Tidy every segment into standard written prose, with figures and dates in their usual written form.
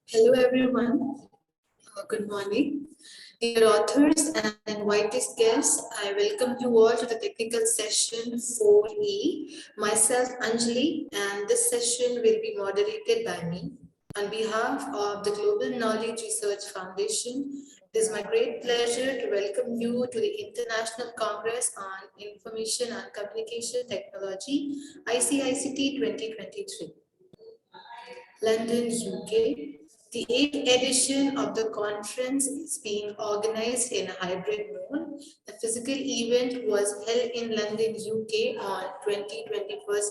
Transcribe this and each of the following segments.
Hello everyone, good morning. Dear authors and invited guests, I welcome you all to the technical session 4E. Myself Anjali, and this session will be moderated by me. On behalf of the Global Knowledge Research Foundation, it is my great pleasure to welcome you to the International Congress on Information and Communication Technology, ICICT 2023. London, UK. The 8th edition of the conference is being organized in a hybrid mode. The physical event was held in London, UK on 21st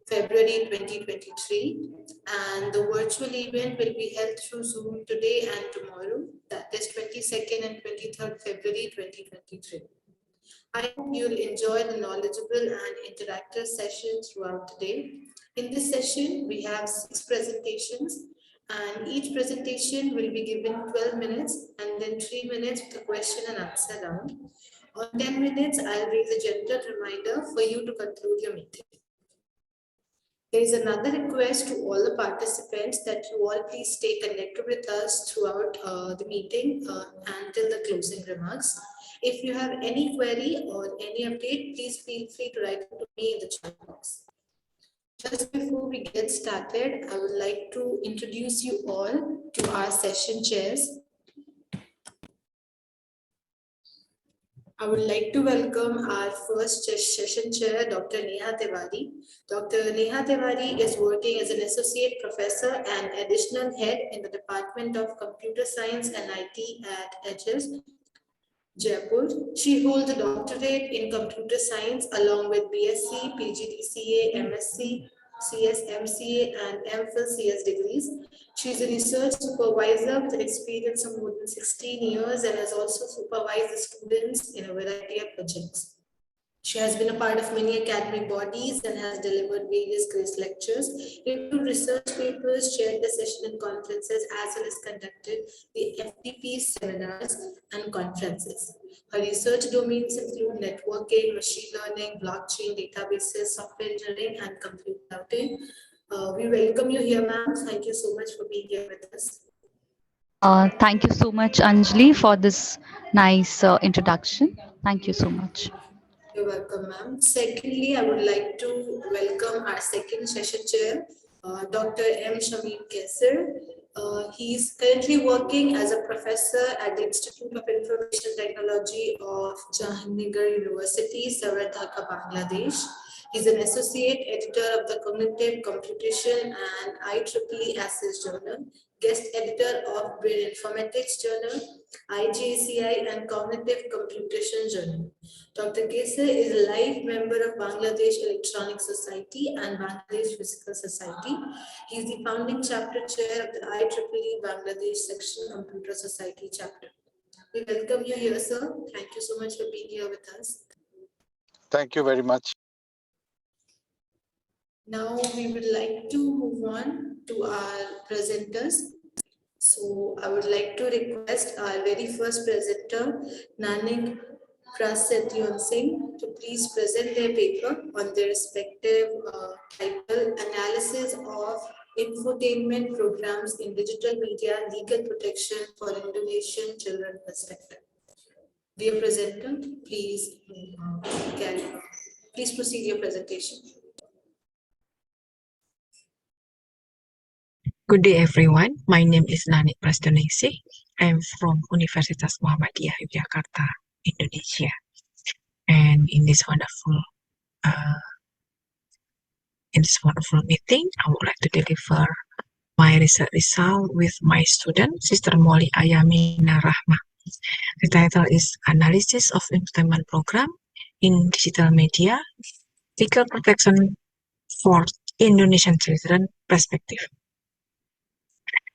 February 2023, and the virtual event will be held through Zoom today and tomorrow, that is 22nd and 23rd February 2023. I hope you'll enjoy the knowledgeable and interactive session throughout the day. In this session, we have 6 presentations, and each presentation will be given 12 minutes and then 3 minutes with a question and answer round. On 10 minutes, I'll raise a gentle reminder for you to conclude your meeting. There is another request to all the participants that you all please stay connected with us throughout the meeting until the closing remarks. If you have any query or any update, please feel free to write to me in the chat box. Just before we get started, I would like to introduce you all to our session chairs. I would like to welcome our first session chair, Dr. Neha Tiwari. Dr. Neha Tiwari is working as an associate professor and additional head in the Department of Computer Science and IT at HS, Jaipur. She holds a doctorate in computer science along with BSc, PGDCA, MSc, CS, and MPhil CS degrees. She is a research supervisor with an experience of more than 16 years and has also supervised the students in a variety of projects. She has been a part of many academic bodies and has delivered various grace lectures, reviewed research papers, chaired the session and conferences, as well as conducted the FTP seminars and conferences. Her research domains include networking, machine learning, blockchain, databases, software engineering, and computer routing. We welcome you here, ma'am. Thank you so much for being here with us. Thank you so much, Anjali, for this nice introduction. Thank you so much. You're welcome, ma'am. Secondly, I would like to welcome our second session chair, Dr. M. Shamim Kaisar. He is currently working as a professor at the Institute of Information Technology of Jahangir University, Savar, Dhaka, Bangladesh. He's an associate editor of the Cognitive Computation and IEEE Access Journal, guest editor of Brain Informatics Journal, IGCI, and Cognitive Computation Journal. Dr. Kaisar is a live member of Bangladesh Electronic Society and Bangladesh Physical Society. He is the founding chapter chair of the IEEE Bangladesh Section Computer Society chapter. We welcome you here, sir. Thank you so much for being here with us. Thank you very much. Now we would like to move on to our presenters. So I would like to request our very first presenter, Nanik Prasatyon Singh, to please present their paper on their respective title, Analysis of Infotainment Programs in Digital Media, Legal Protection for Indonesian Children Perspective. Dear presenter, please proceed your presentation. Good day, everyone. My name is Nanik Prastonisi. I am from Universitas Muhammadiyah Yogyakarta, Indonesia. And in this wonderful meeting, I would like to deliver my research result with my student, Sister Molly Ayamina Rahma. The title is Analysis of Entertainment Program in Digital Media, Legal Protection for Indonesian Children Perspective.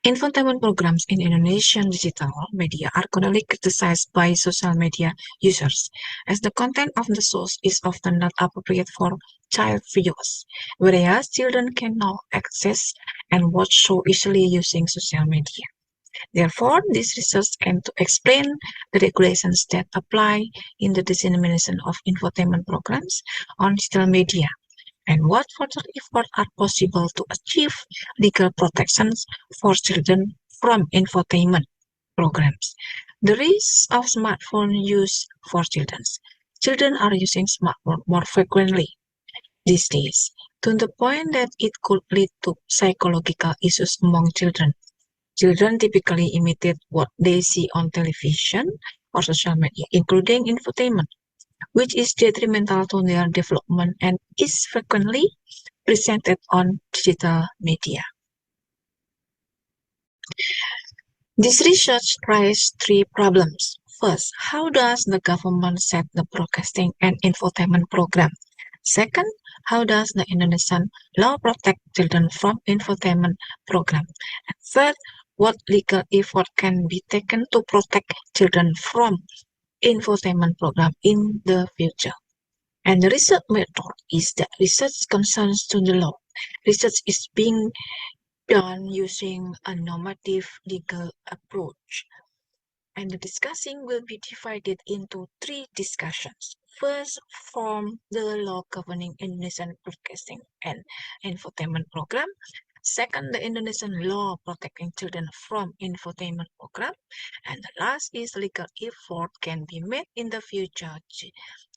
Infotainment programs in Indonesian digital media are commonly criticized by social media users, as the content of the source is often not appropriate for child viewers, whereas children can now access and watch shows easily using social media. Therefore, this research aims to explain the regulations that apply in the dissemination of infotainment programs on digital media, and what further efforts are possible to achieve legal protections for children from infotainment programs. The risk of smartphone use for children. Children are using smartphone more frequently these days, to the point that it could lead to psychological issues among children. Children typically imitate what they see on television or social media, including infotainment, which is detrimental to their development and is frequently presented on digital media. This research raised three problems. First, how does the government set the broadcasting and infotainment program? Second, how does the Indonesian law protect children from infotainment program? And third, what legal effort can be taken to protect children from infotainment program in the future? And the research method is that research concerns to the law. Research is being done using a normative legal approach. And the discussing will be divided into three discussions. First, from the law governing Indonesian broadcasting and infotainment program. Second, the Indonesian law protecting children from infotainment program. And the last is legal effort can be made in the future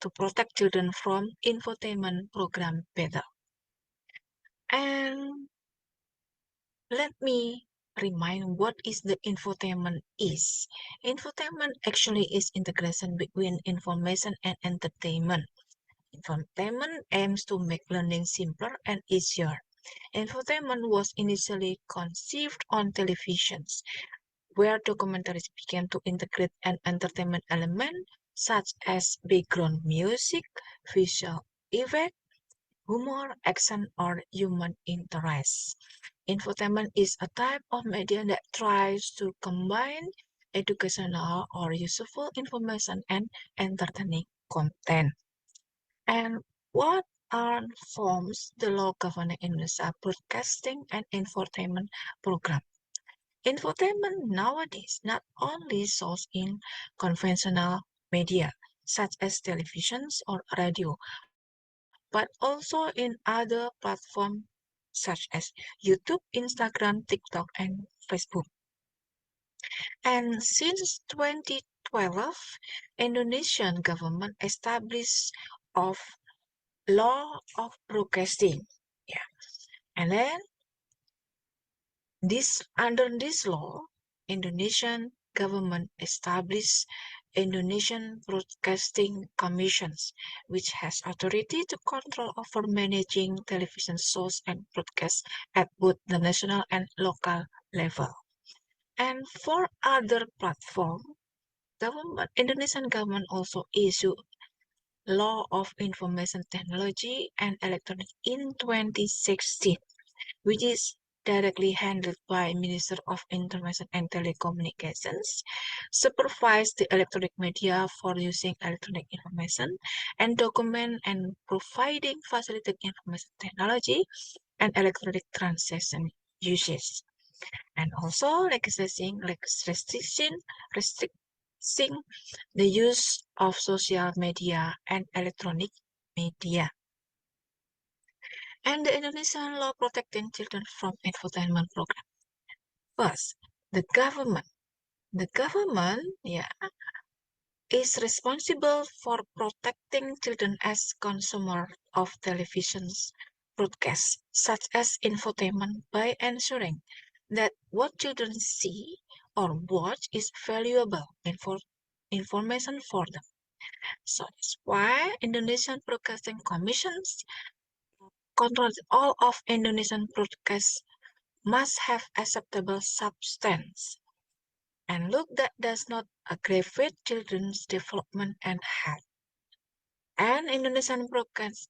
to protect children from infotainment program better. And let me remind what is the infotainment is. Infotainment actually is integration between information and entertainment. Infotainment aims to make learning simpler and easier. Infotainment was initially conceived on televisions, where documentaries began to integrate an entertainment element such as background music, visual effects, humor, action, or human interest. Infotainment is a type of media that tries to combine educational or useful information and entertaining content. And what are forms the law governing Indonesia broadcasting and infotainment program? Infotainment nowadays not only shows in conventional media such as televisions or radio, but also in other platforms such as YouTube, Instagram, TikTok, and Facebook. And since 2012, Indonesian government established of law of broadcasting. Yeah. And then under this law, Indonesian government established Indonesian Broadcasting Commissions, which has authority to control over managing television shows and broadcasts at both the national and local level. And for other platform, Indonesian government also issue Law of Information Technology and Electronics in 2016, which is directly handled by Minister of Information and Telecommunications, supervise the electronic media for using electronic information and document and providing facilitated information technology and electronic transaction uses. And also restricting the use of social media and electronic media. And the Indonesian law protecting children from infotainment program. First, the government. The government, is responsible for protecting children as consumer of television's broadcasts, such as infotainment, by ensuring that what children see or watch is valuable information for them. So that's why Indonesian Broadcasting Commissions controls all of Indonesian broadcasts must have acceptable substance and look that does not aggravate children's development and health. And Indonesian broadcast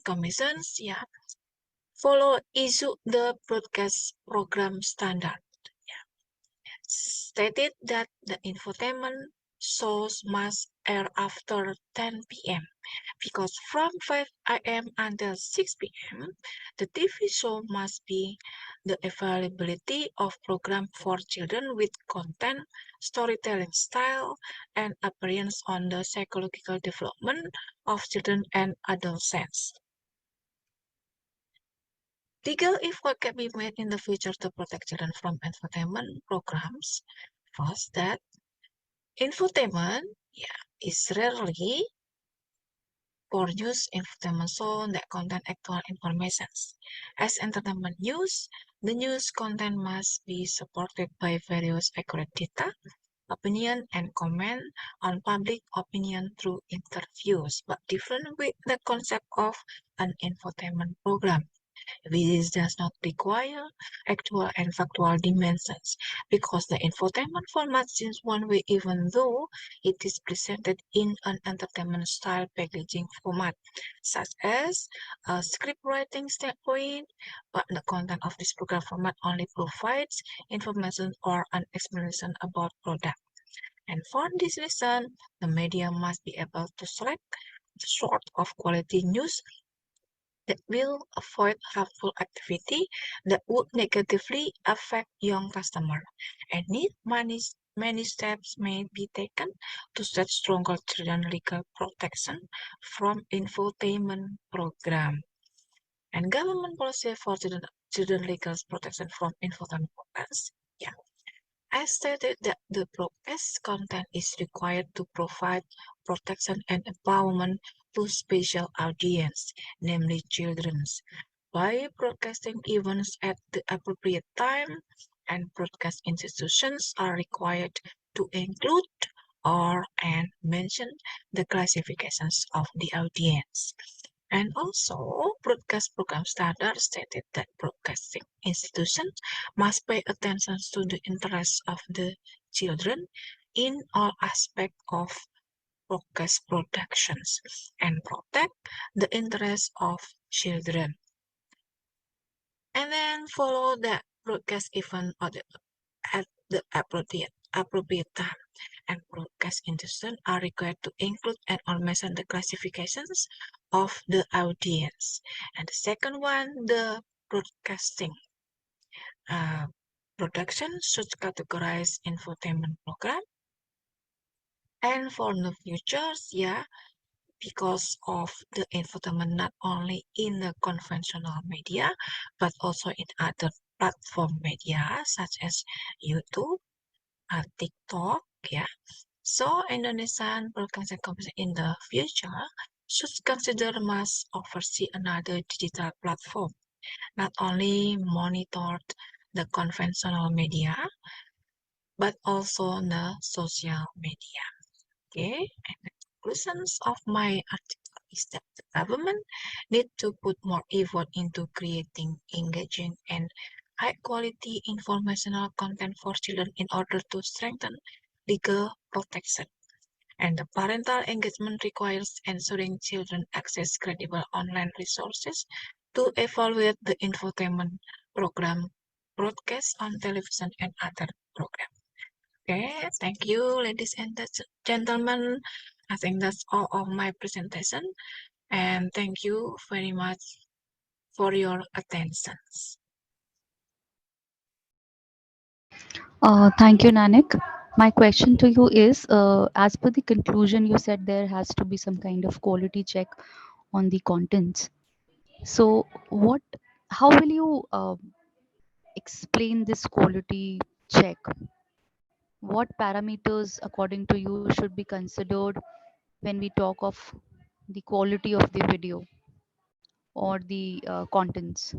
commissions, follow issue the broadcast program standard. Stated that the infotainment shows must air after 10 p.m. because from 5 a.m. until 6 p.m. the TV show must be the availability of program for children with content, storytelling style, and appearance on the psychological development of children and adolescents. Legal effort can be made in the future to protect children from infotainment programs. First, that infotainment, is rarely for news infotainment zone that contain actual information. As entertainment news, the news content must be supported by various accurate data, opinion, and comment on public opinion through interviews, but different with the concept of an infotainment program. This does not require actual and factual dimensions because the infotainment format seems one way even though it is presented in an entertainment style packaging format, such as a script writing standpoint, but the content of this program format only provides information or an explanation about product. And for this reason, the media must be able to select the sort of quality news that will avoid harmful activity that would negatively affect young customers. And many steps may be taken to set stronger children legal protection from infotainment program. And government policy for children legal protection from infotainment programs. Yeah. I stated that the broadcast content is required to provide protection and empowerment to special audience, namely children, by broadcasting events at the appropriate time, and broadcast institutions are required to include or and mention the classifications of the audience. And also, broadcast program standards stated that broadcasting institutions must pay attention to the interests of the children in all aspects of broadcast productions and protect the interests of children. And then follow the broadcast event at the appropriate time. And broadcast institutions are required to include and or mention the classifications of the audience. And the second one, the broadcasting production should categorize infotainment program. And for the futures, because of the infotainment not only in the conventional media, but also in other platform media such as YouTube, TikTok, So Indonesian broadcasting company in the future should consider must oversee another digital platform, not only monitored the conventional media, but also the social media. Okay, and the conclusions of my article is that the government need to put more effort into creating engaging and high quality informational content for children in order to strengthen legal protection. And the parental engagement requires ensuring children access credible online resources to evaluate the infotainment program broadcast on television and other programs. Okay, thank you, ladies and gentlemen. I think that's all of my presentation, and thank you very much for your attention. Thank you, Nanak. My question to you is, as per the conclusion, you said there has to be some kind of quality check on the contents. So, how will you explain this quality check? What parameters, according to you, should be considered when we talk of the quality of the video or the contents?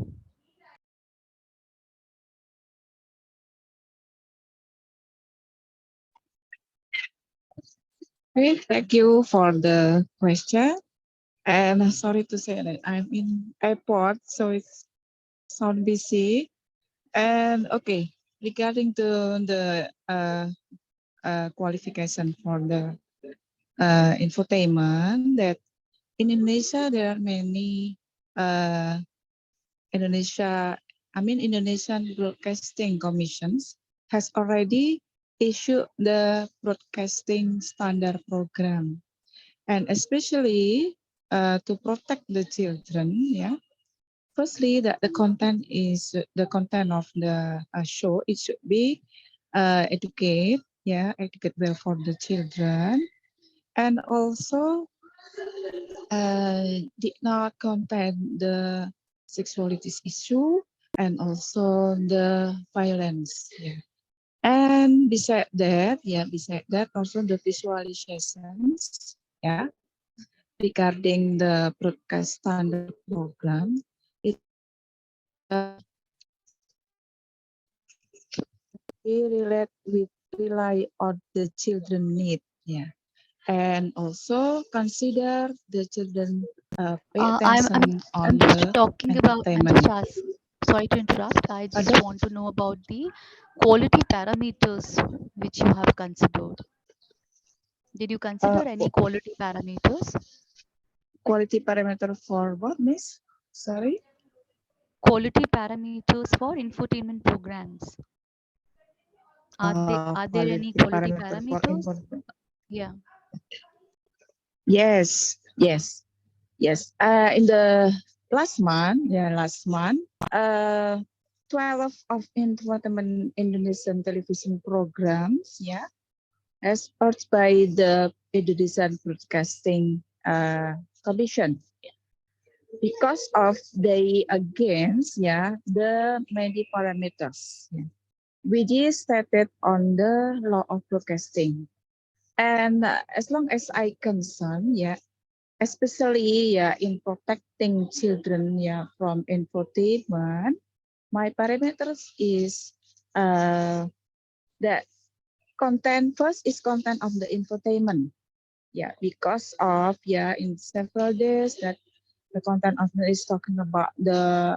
Okay, thank you for the question. And sorry to say that I'm in airport, so it's sound busy. And okay, regarding to the qualification for the infotainment, that in Indonesia there are many uh, Indonesian Broadcasting Commissions has already issued the broadcasting standard program, and especially to protect the children. Firstly, the content is the content of the show. It should be educate well for the children, and also did not contain the sexuality issue, and also the violence. Yeah. And beside that, also the visualizations, yeah, regarding the broadcast standard program, it we rely on the children need, yeah, and also consider the children pay attention I'm on just the talking about. I'm just entertainment. ask. Sorry to interrupt. I just Other want to know about the quality parameters which you have considered. Did you consider any quality parameters? quality parameter for what, Miss? Sorry. Quality parameters for infotainment programs. Are there Quality any quality parameter for parameters? input. Yeah. Yes, yes, yes. In the last month, 12 of infotainment Indonesian television programs, yeah, as urged by the Indonesian Broadcasting Commission, because of they against, yeah, the many parameters, yeah, which is stated on the law of broadcasting. And as long as I concern, yeah, especially yeah, in protecting children yeah, from infotainment, my parameters is that content first is content of the infotainment. Yeah, because of yeah, in several days that the content of it is talking about the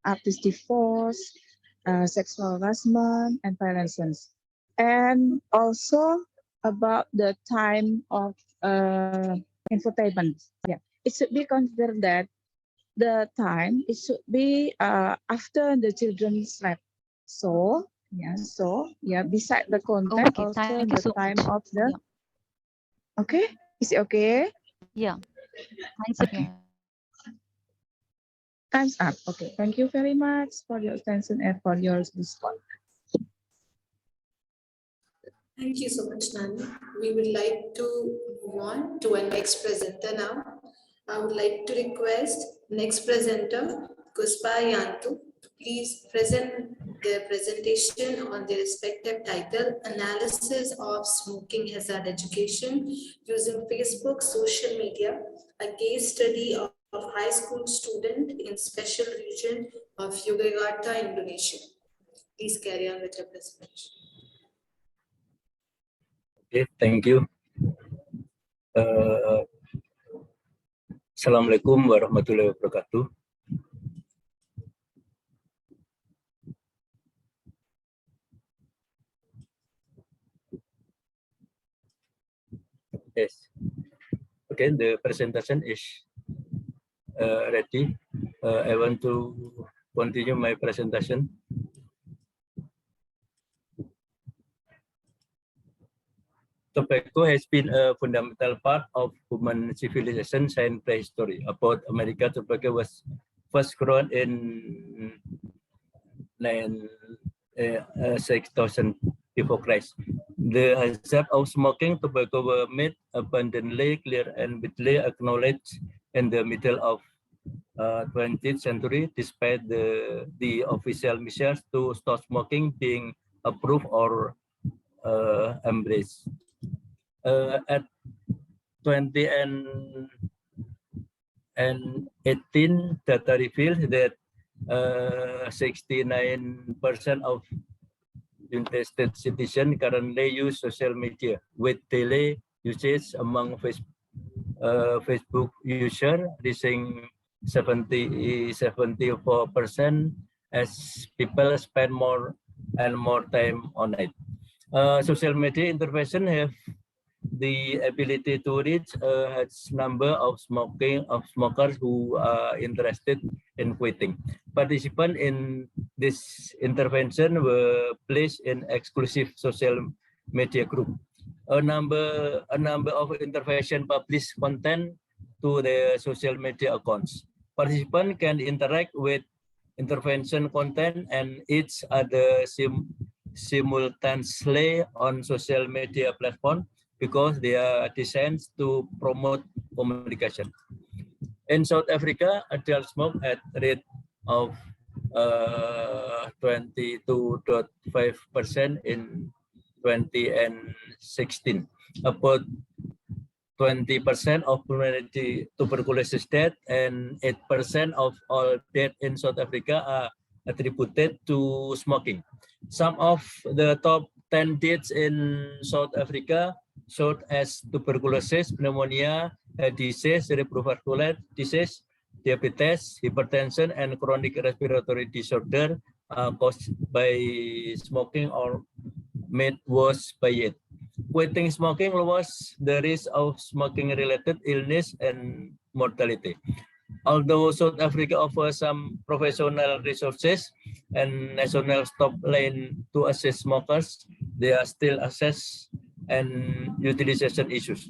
artist divorce, sexual harassment, and violence, and also about the time of infotainment. Yeah, it should be considered that the time it should be after the children slept. So beside the content, Okay. also Thank you the so time much. of the Yeah. okay. Is it okay? Yeah. Thanks Okay. again. Time's up. Okay. Thank you very much for your attention and for your response. Thank you so much, Nani. We would like to move on to our next presenter now. I would like to request next presenter, Kuspa Yantu, to please present their presentation on their respective title, Analysis of Smoking Hazard Education using Facebook Social Media, a case study of high school student in special region of Yogyakarta, Indonesia. Please carry on with your presentation. Okay, thank you. Assalamualaikum warahmatullahi wabarakatuh. Yes. Okay, the presentation is ready. I want to continue my presentation. Tobacco has been a fundamental part of human civilization since prehistory. About America, tobacco was first grown in 6,000 before Christ. The hazard of smoking tobacco were made abundantly clear and widely acknowledged in the middle of 20th century, despite the official measures to stop smoking being approved or embraced. At 20 and 18, data reveals that 69% of United States citizens currently use social media, with daily usage among Facebook users reaching 74% as people spend more and more time on it. Social media intervention have the ability to reach a large number of smokers who are interested in quitting. Participants in this intervention were placed in exclusive social media group. A number of intervention publish content to their social media accounts. Participants can interact with intervention content and each other simultaneously on social media platform because they are designed to promote communication. In South Africa, adult smoke at rate of 22.5% in 2016. About 20% of pulmonary tuberculosis death and 8% of all death in South Africa are attributed to smoking. Some of the top 10 deaths in South Africa showed as tuberculosis, pneumonia, heart disease, cerebrovascular disease, diabetes, hypertension, and chronic respiratory disorder caused by smoking or made worse by it. Quitting smoking lowers the risk of smoking-related illness and mortality. Although South Africa offers some professional resources and national stop line to assist smokers, there are still access and utilization issues.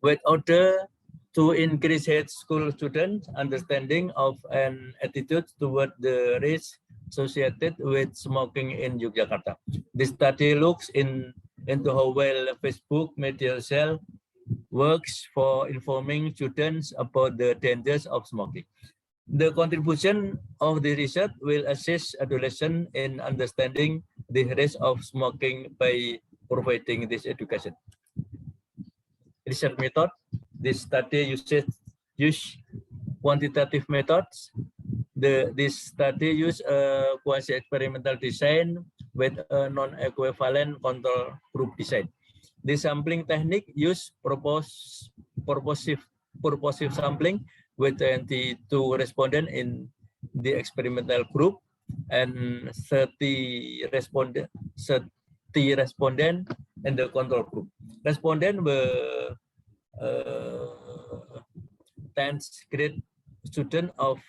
With order to increase high school students' understanding of an attitude toward the risk associated with smoking in Yogyakarta. This study looks into how well Facebook media cell works for informing students about the dangers of smoking. The contribution of the research will assist adolescents in understanding the risk of smoking by providing this education. Research method. This study use quantitative methods. This study used a quasi-experimental design with a non-equivalent control group design. The sampling technique used purposive sampling with 22 respondents in the experimental group and 30 respondents in the control group. Respondents were 10th grade student of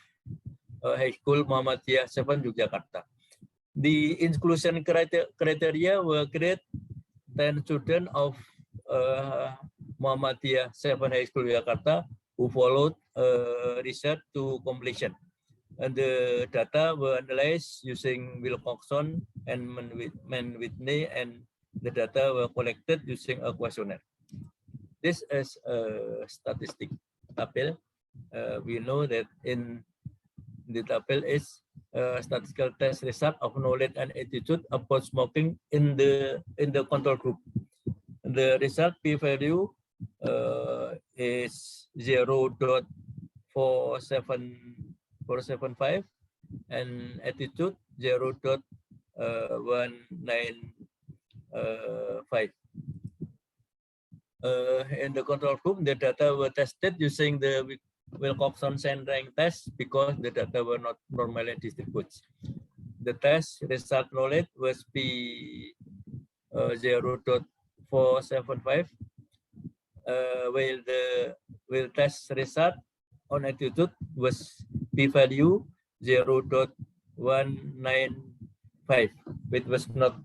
High School Muhammadiyah 7 Yogyakarta. The inclusion criteria were grade 10 students of Muhammadiyah 7 High School Yogyakarta who followed research to completion. And the data were analyzed using Wilcoxon and Mann-Whitney, and the data were collected using a questionnaire. This is a statistic tabel. We know that in the tabel is statistical test result of knowledge and attitude about smoking in the control group. The result p-value is 0.475 and attitude 0.195. In the control group, the data were tested using the Wilcoxon Sain rank test because the data were not normally distributed. The test result knowledge was P 0.475, while the test result on attitude was p-value 0.195, which was not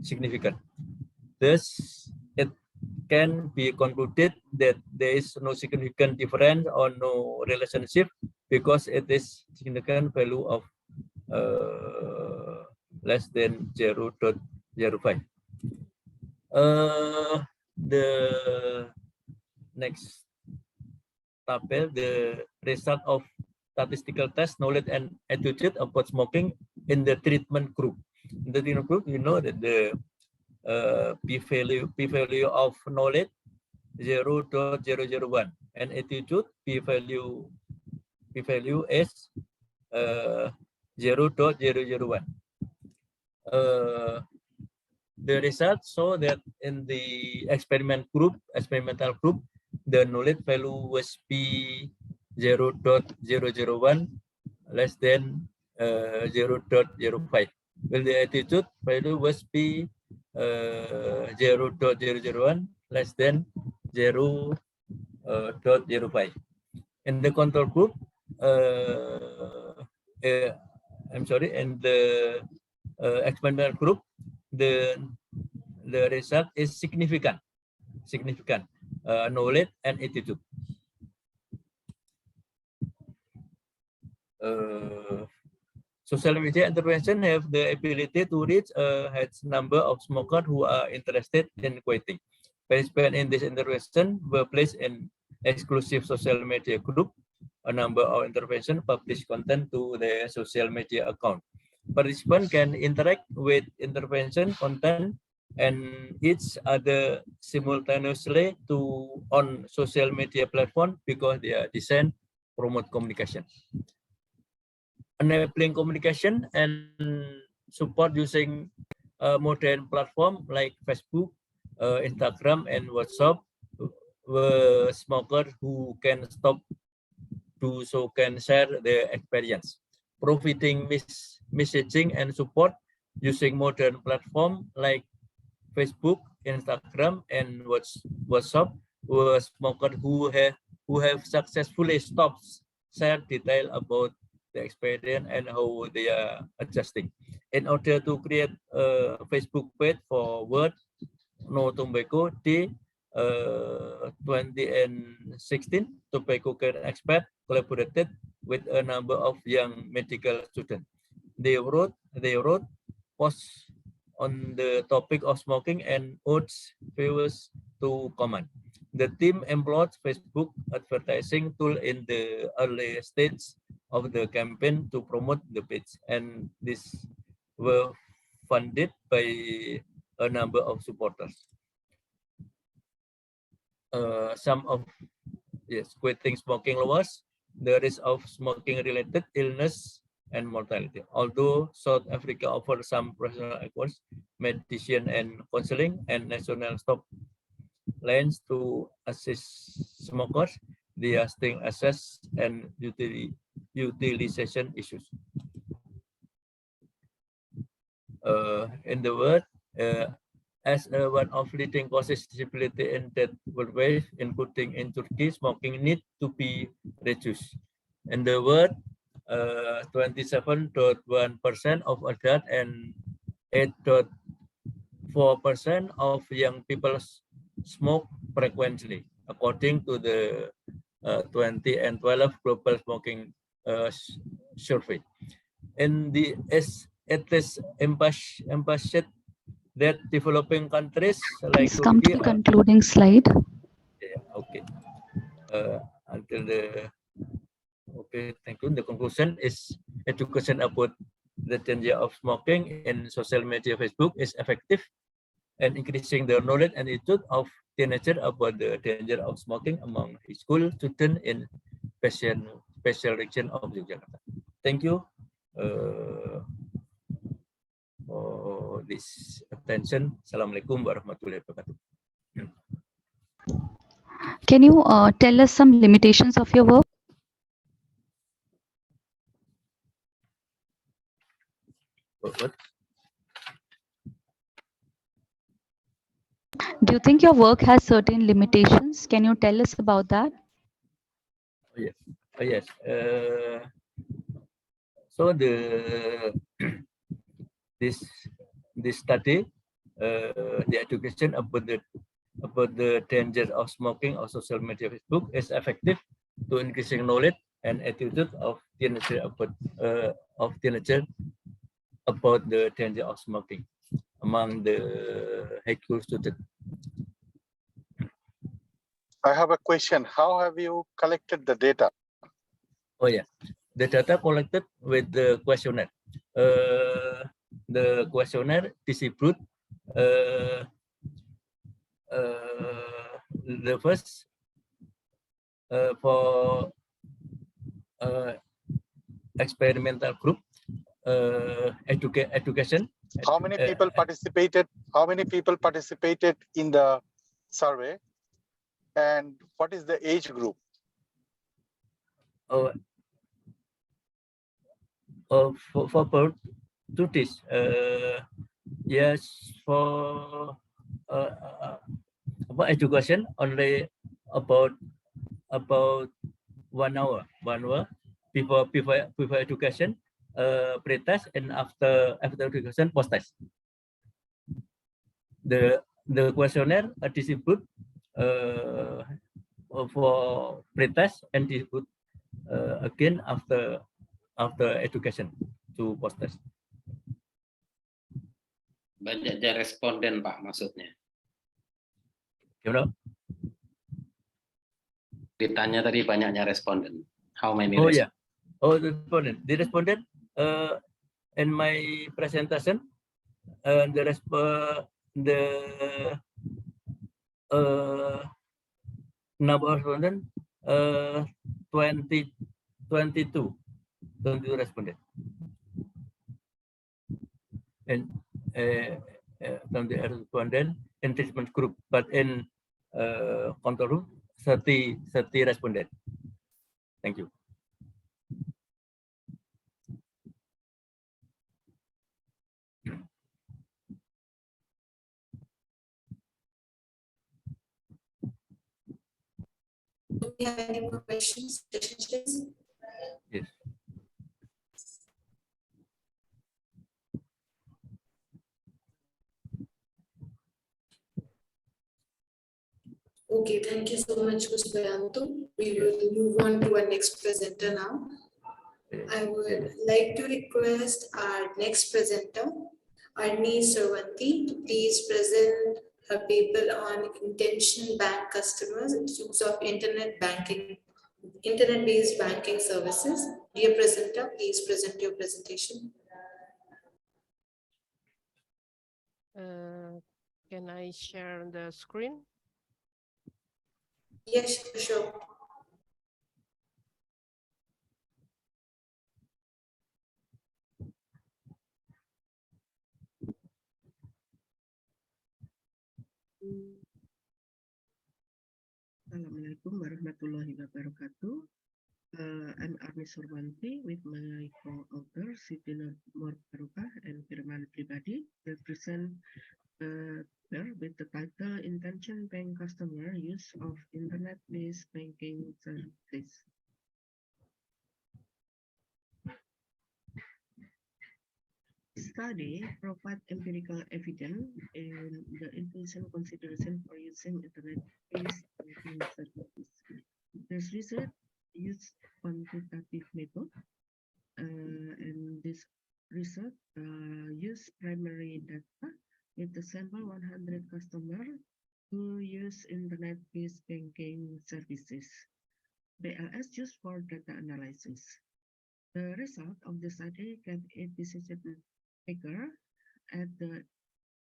significant. Thus, it can be concluded that there is no significant difference or no relationship because it is significant value of less than 0.05. The next tabel, the result of statistical test knowledge and attitude about smoking in the treatment group. In the treatment group, you know that the p-value of knowledge 0.001 and attitude p-value is 0.001. The results show that in the experimental group, the knowledge value was p 0.001 less than 0.05. Well, the attitude value was p 0.001 less than 0.05. In the control group, I'm sorry, in the experimental group, the result is significant knowledge and attitude. Social media intervention have the ability to reach a high number of smokers who are interested in quitting. Participants in this intervention were placed in exclusive social media group, a number of intervention publish content to the social media account. Participants can interact with intervention content and each other simultaneously on social media platform because they are designed promote communication. Enabling communication and support using modern platform like Facebook, Instagram, and WhatsApp, where smokers who can stop do so can share their experience. Providing messaging and support using modern platform like Facebook, Instagram, and WhatsApp, where smokers who have successfully stopped share detail about the experience and how they are adjusting. In order to create a Facebook page for word no tobacco day 2016, tobacco care expert collaborated with a number of young medical students. They wrote posts on the topic of smoking and urged viewers to comment. The team employed Facebook advertising tool in the early stage of the campaign to promote the page, and this were funded by a number of supporters. Some of quitting smoking lowers the risk of smoking-related illness and mortality. Although South Africa offers some professional efforts, medicine and counseling, and national stop lines to assist smokers, they are still access and utilization issues. In the world, as one of leading causes disability in that worldwide, including in Turkey, smoking need to be reduced. In the world, 27.1% of adult and 8.4% of young people smoke frequently, according to the 2012 global smoking survey. And it is emphasized that developing countries like Please come to Turkey the concluding slide. okay. Until the okay, thank you. The conclusion is education about the danger of smoking in social media Facebook is effective and increasing the knowledge and attitude of teenagers about the danger of smoking among school students in special region of Yogyakarta. Thank you for this attention. Assalamualaikum warahmatullahi wabarakatuh. Can you tell us some limitations of your work? What? Do you think your work has certain limitations? Can you tell us about that? Oh, yes. Oh, yes. So this study, the education about the danger of smoking or social media Facebook is effective to increasing knowledge and attitude of teenagers about the danger of smoking among the high school students. I have a question. How have you collected the data? Oh yeah, the data collected with the questionnaire. The questionnaire distribute the first for experimental group education. How many people participated? How many people participated in the survey? And what is the age group? For both duties, yes, for education only about 1 hour before education, pre-test, and after education post-test. The questionnaire distribute for pre-test and distribute again after education to post-test. Banyaknya responden, Pak, maksudnya. Gimana? Ditanya tadi banyaknya responden. How many Oh responden? yeah. Oh, the respondent. The respondent in my presentation, the number of respondent 20, 22 respondent. And from the respondent in treatment group, but in control room 30 respondent. Thank you. Do we have any more questions, suggestions? Yes. Okay, thank you so much, Kuspayanto. We will move on to our next presenter now. I would like to request our next presenter, Arni Sarwanti, to please present her paper on intention bank customers, use of internet-based banking services. Dear presenter, please present your presentation. Can I share the screen? Yes, sure. Assalamualaikum warahmatullahi wabarakatuh. I'm Arni Surwanti with my co-author Siti Nur Barokah and Firman Pribadi. We present with the title Intention Bank Customer Use of Internet-Based Banking Services. Study provide empirical evidence in the intention consideration for using internet-based banking services. This research used quantitative method, and this research used primary data with the sample 100 customers who use internet-based banking services. BLS used for data analysis. The result of the study gave a decision maker at the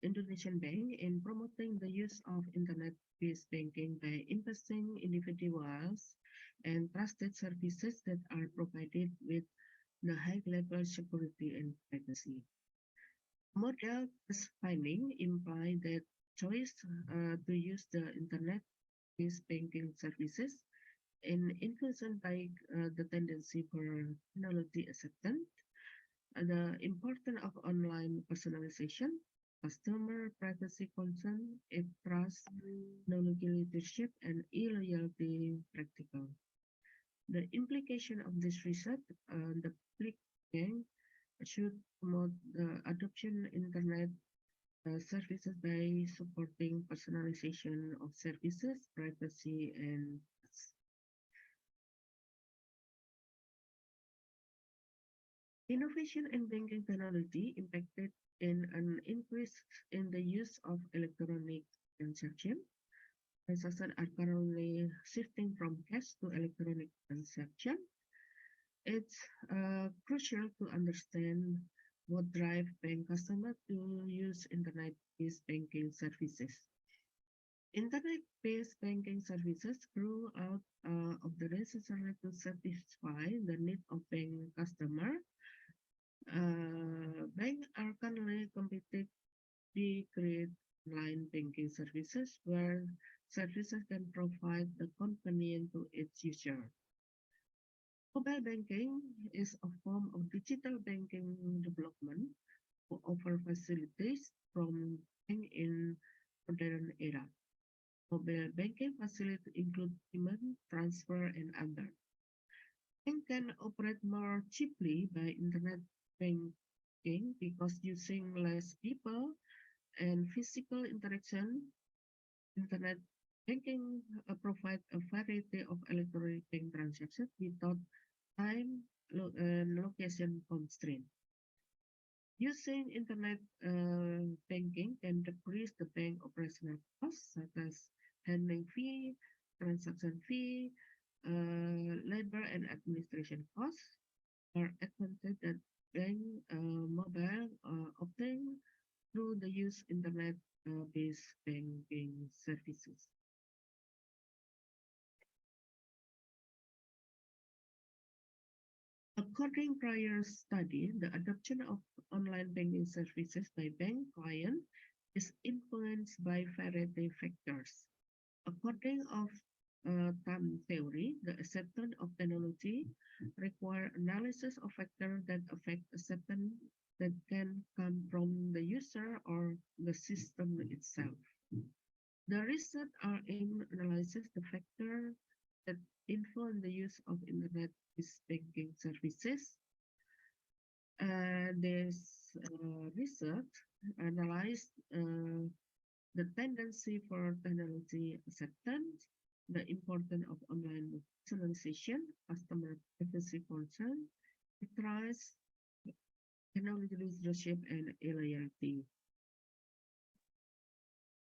Indonesian bank in promoting the use of internet-based banking by investing individuals and trusted services that are provided with the high-level security and privacy. Model test finding imply that choice to use the internet-based banking services and influenced by the tendency for technology acceptance, the importance of online personalization, customer privacy concern, if trust, technology leadership, and e-loyalty practical. The implication of this research, the public bank should promote the adoption of internet services by supporting personalization of services, privacy, and trust. Innovation in banking technology impacted in an increase in the use of electronic transaction. Transactions are currently shifting from cash to electronic transaction. It's crucial to understand what drives bank customers to use internet-based banking services. Internet-based banking services grew out of the necessity to satisfy the need of bank customers. Banks are currently competing to create online banking services where services can provide the convenience to its user. Mobile banking is a form of digital banking development to offer facilities from bank in modern era. Mobile banking facilities include payment, transfer, and other. Bank can operate more cheaply by internet banking because using less people and physical interaction. Internet banking provides a variety of electronic bank transactions without time and location constraint. Using internet banking can decrease the bank operational costs such as handling fee, transaction fee, labor and administration costs are advantage that bank mobile obtain through the use internet-based banking services. According prior study, the adoption of online banking services by bank client is influenced by variety factors. According of time theory, the acceptance of technology require analysis of factors that affect acceptance that can come from the user or the system itself. The research are aimed at analyzing the factors that influence the use of internet-based banking services. This research analyzed the tendency for technology acceptance, the importance of online personalization, customer privacy concern, trust, technology leadership, and loyalty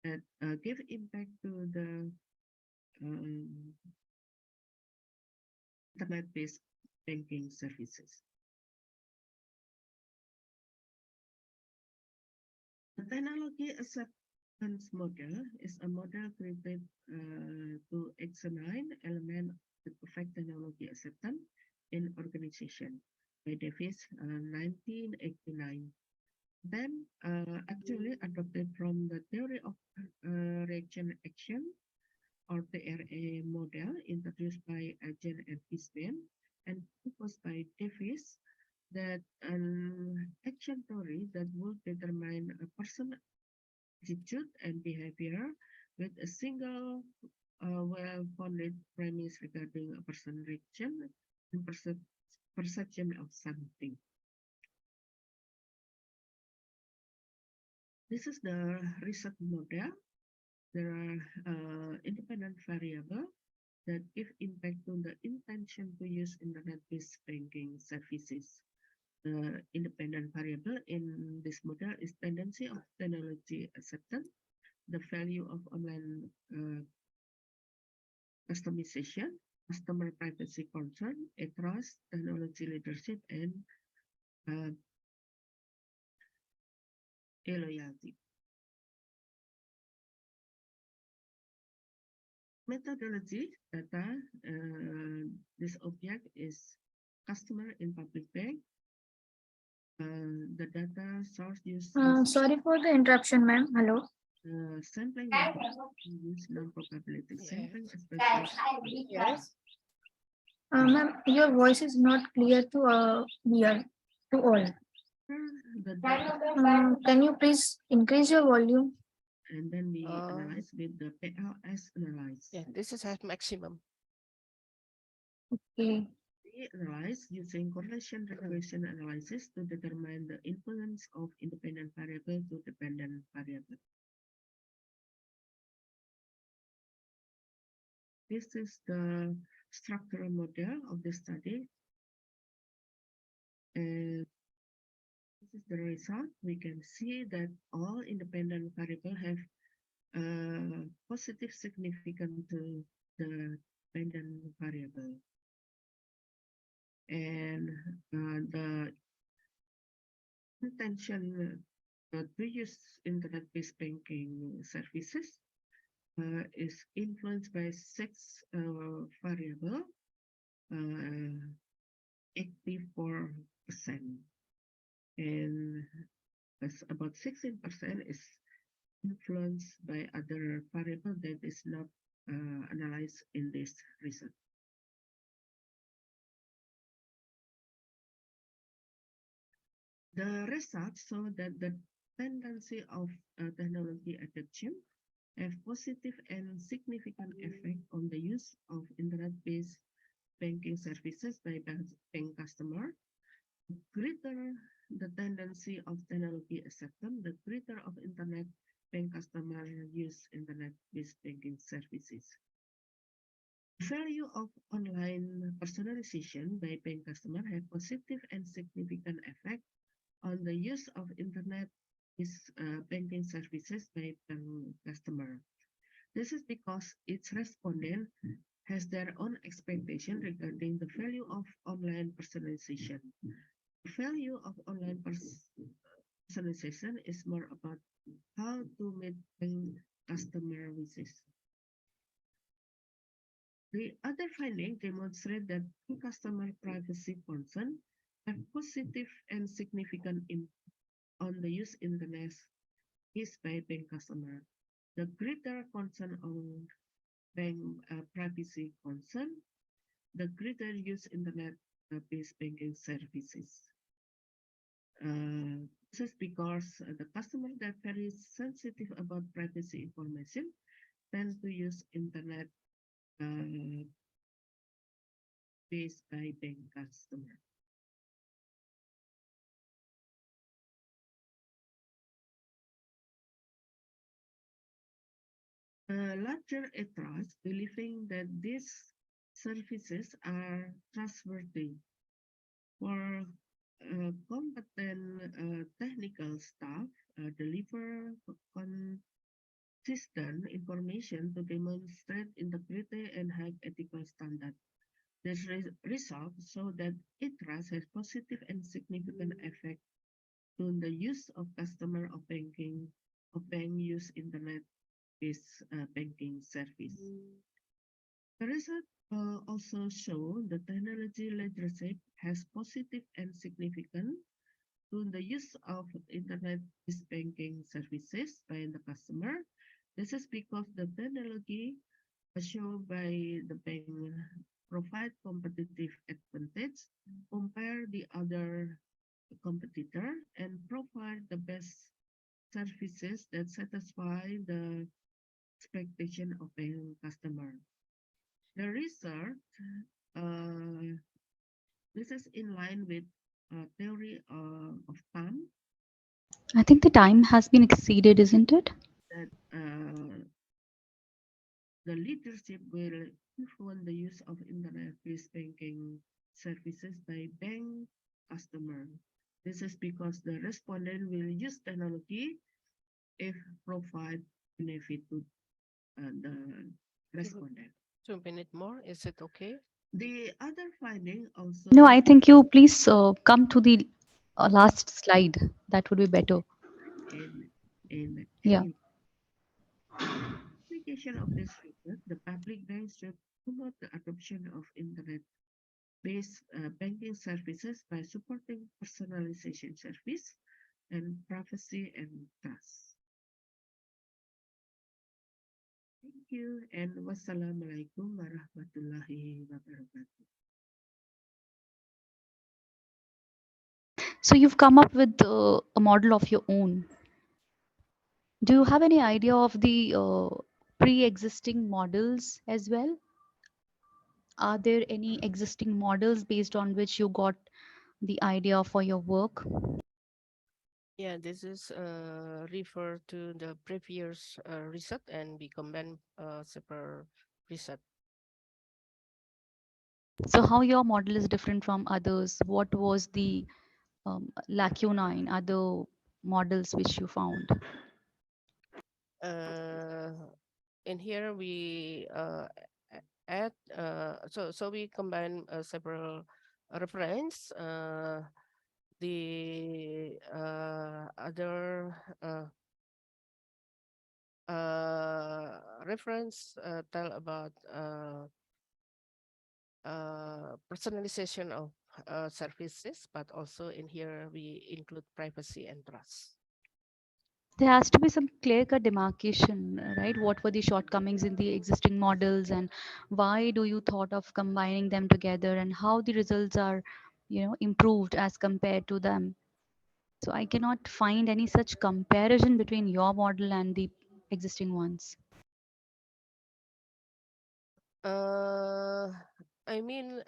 that give impact to the internet-based banking services. The technology acceptance model is a model created to examine elements that affect technology acceptance in organization by Davis 1989. Then actually adopted from the theory of reaction action or TRA model introduced by Agent and Eastman and proposed by Davis that an action theory that would determine a person's attitude and behavior with a single well-founded premise regarding a person's reaction and perception of something. This is the research model. There are independent variables that give impact on the intention to use internet-based banking services. The independent variable in this model is tendency of technology acceptance, the value of online customization, customer privacy concern, trust, technology leadership, and loyalty. Methodology data, this object is customer in public bank. The data source use Sorry for the interruption, ma'am. Hello. sampling use non-probability sampling, especially. Yes. Ma'am, your voice is not clear to hear to all. The Can you please increase your volume? and then we analyze with the PLS analyze. Yeah, this is at maximum. Okay. We analyze using correlation regression analysis to determine the influence of independent variable to dependent variable. This is the structural model of the study. And this is the result. We can see that all independent variables have positive significance to the dependent variable. And the intention to use internet-based banking services is influenced by 6 variables, 84%. And about 16% is influenced by other variable that is not analyzed in this research. The results show that the tendency of technology adoption have positive and significant effect on the use of internet-based banking services by bank customer. The greater the tendency of technology acceptance, the greater of internet bank customer use internet-based banking services. The value of online personalization by bank customer have positive and significant effect on the use of internet-based banking services by bank customer. This is because its respondent has their own expectation regarding the value of online personalization. The value of online personalization is more about how to meet customer wishes. The other findings demonstrate that customer privacy concerns have positive and significant impact on the use internet is by bank customer. The greater concern on bank privacy concern, the greater use internet-based banking services. This is because the customer that very sensitive about privacy information tend to use internet based by bank customer. Larger trust, believing that these services are trustworthy. For competent technical staff, deliver consistent information to demonstrate integrity and high ethical standards. This result show that trust has positive and significant effect on the use of customer of bank use internet-based banking service. The result also show the technology leadership has positive and significant to the use of internet-based banking services by the customer. This is because the technology shown by the bank provide competitive advantage compare the other competitor and provide the best services that satisfy the expectation of bank customer. The research, this is in line with theory of time. I think the time has been exceeded, isn't it? That the leadership will influence the use of internet-based banking services by bank customer. This is because the respondent will use technology if provide benefit to the respondent. 2 minutes more, is it okay? The other finding also. No, I think you please come to the last slide. That would be better. In Yeah. application of this research, the public banks should promote the adoption of internet-based banking services by supporting personalization service and privacy and trust. Thank you and wassalamualaikum warahmatullahi wabarakatuh. So you've come up with a model of your own. Do you have any idea of the pre-existing models as well? Are there any existing models based on which you got the idea for your work? Yeah, this is refer to the previous research and we combine separate research. So how your model is different from others? What was the lacuna in other models which you found? In here we add so we combine several reference. The other reference tell about personalization of services, but also in here we include privacy and trust. There has to be some clear-cut demarcation, right? What were the shortcomings in the existing models, and why do you thought of combining them together, and how the results are, improved as compared to them? So I cannot find any such comparison between your model and the existing ones. I mean,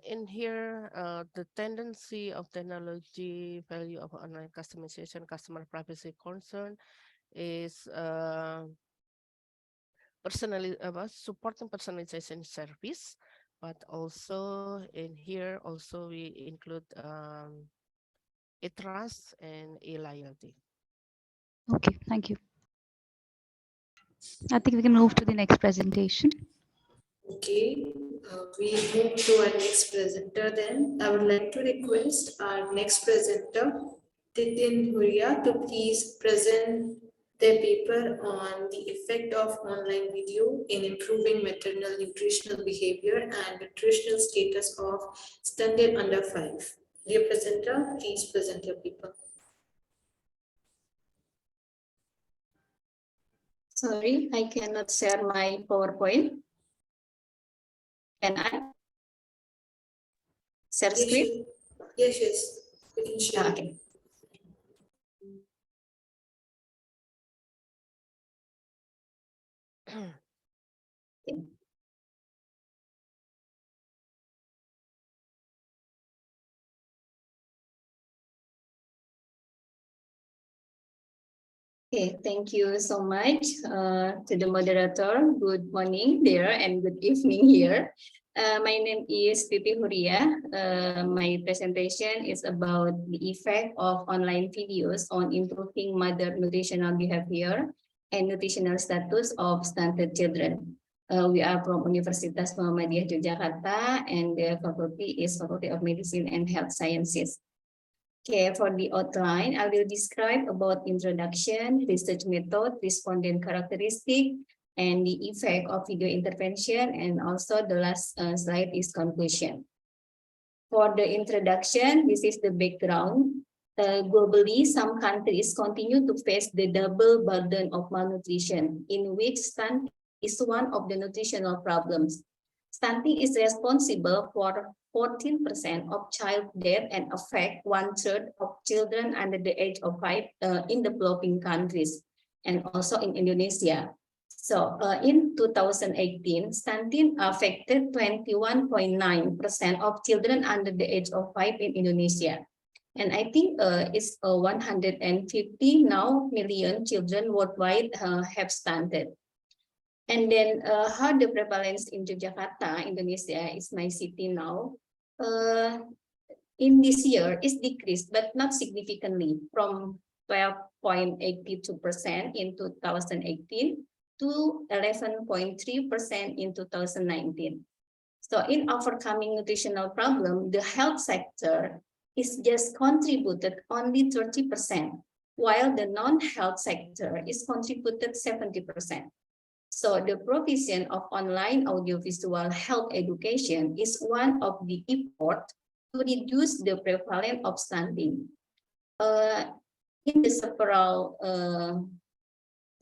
in here, the tendency of technology value of online customization, customer privacy concern is supporting personalization service, but also in here also we include trust and loyalty. Okay, thank you. I think we can move to the next presentation. Okay, we move to our next presenter then. I would like to request our next presenter, Titin Huria, to please present their paper on the effect of online video in improving maternal nutritional behavior and nutritional status of stunted under 5. Dear presenter, please present your paper. Sorry, I cannot share my PowerPoint. Can I share screen? Yes, we can share. Okay. Okay, thank you so much to the moderator. Good morning there and good evening here. My name is Titi Huria. My presentation is about the effect of online videos on improving mother nutritional behavior and nutritional status of stunted children. We are from Universitas Muhammadiyah Yogyakarta, and the faculty is Faculty of Medicine and Health Sciences. Okay, for the outline, I will describe about introduction, research method, respondent characteristic, and the effect of video intervention, and also the last slide is conclusion. For the introduction, this is the background. Globally, some countries continue to face the double burden of malnutrition, in which stunting is one of the nutritional problems. Stunting is responsible for 14% of child death and affect 1/3 of children under the age of 5 in developing countries and also in Indonesia. So in 2018, stunting affected 21.9% of children under the age of 5 in Indonesia. And I think it's 150 now million children worldwide have stunted. And then how the prevalence in Yogyakarta, Indonesia, is my city now. In this year, it's decreased, but not significantly, from 12.82% in 2018 to 11.3% in 2019. So in overcoming nutritional problem, the health sector is just contributed only 30%, while the non-health sector is contributed 70%. So the provision of online audiovisual health education is one of the efforts to reduce the prevalence of stunting. In the several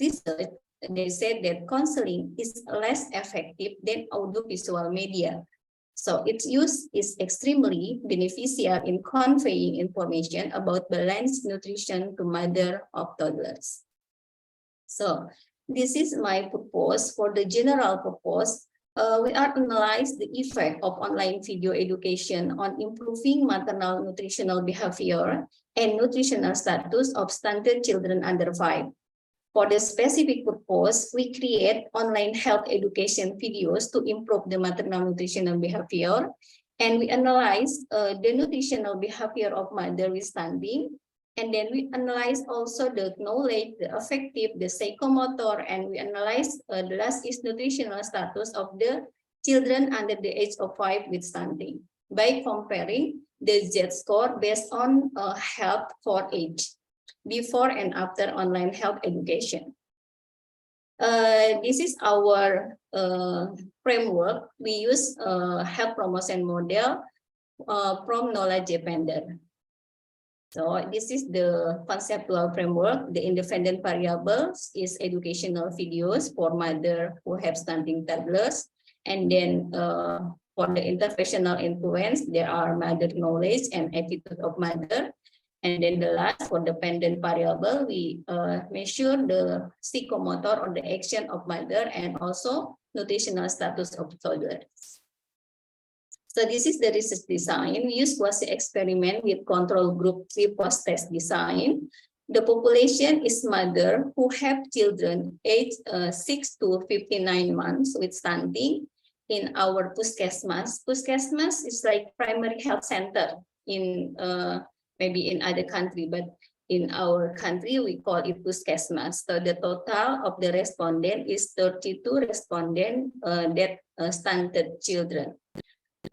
research, they said that counseling is less effective than audiovisual media. So its use is extremely beneficial in conveying information about balanced nutrition to mother of toddlers. So this is my purpose. For the general purpose, we are analyze the effect of online video education on improving maternal nutritional behavior and nutritional status of stunted children under 5. For the specific purpose, we create online health education videos to improve the maternal nutritional behavior, and we analyze the nutritional behavior of mother with stunting. And then we analyze also the knowledge, the affective, the psychomotor, and we analyze the last is nutritional status of the children under the age of 5 with stunting by comparing the Z-score based on health for age, before and after online health education. This is our framework. We use health promotion model from knowledge dependent. So this is the conceptual framework. The independent variables is educational videos for mother who have stunting toddlers. And then for the interventional influence, there are mother knowledge and attitude of mother. And then the last for dependent variable, we measure the psychomotor or the action of mother and also nutritional status of toddlers. So this is the research design. We use quasi-experiment with control group 3 post-test design. The population is mother who have children aged 6 to 59 months with stunting in our Puskesmas. Puskesmas is like primary health center in maybe in other country, but in our country, we call it puskesmas. So the total of the respondent is 32 respondents that stunted children.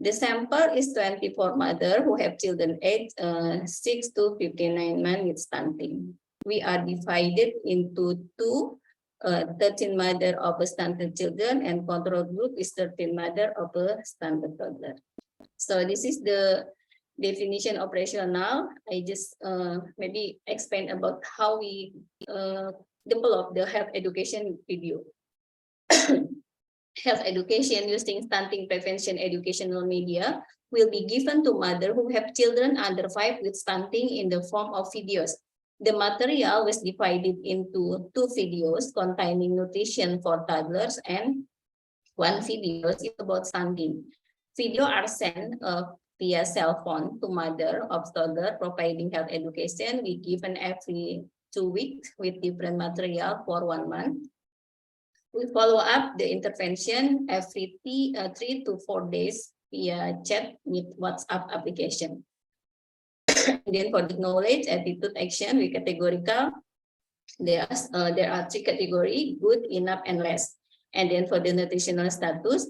The sample is 24 mothers who have children aged 6 to 59 months with stunting. We are divided into two, 13 mothers of stunted children, and control group is 13 mothers of a stunted toddler. So this is the definition operational. I just maybe explain about how we develop the health education video. Health education using stunting prevention educational media will be given to mothers who have children under 5 with stunting in the form of videos. The material was divided into 2 videos containing nutrition for toddlers and 1 video is about stunting. Video are sent via cell phone to mother of toddler providing health education. We given every 2 weeks with different material for 1 month. We follow up the intervention every 3 to 4 days via chat with WhatsApp application. And then for the knowledge, attitude, action, we categorical. There are 3 categories: good, enough, and less. And then for the nutritional status,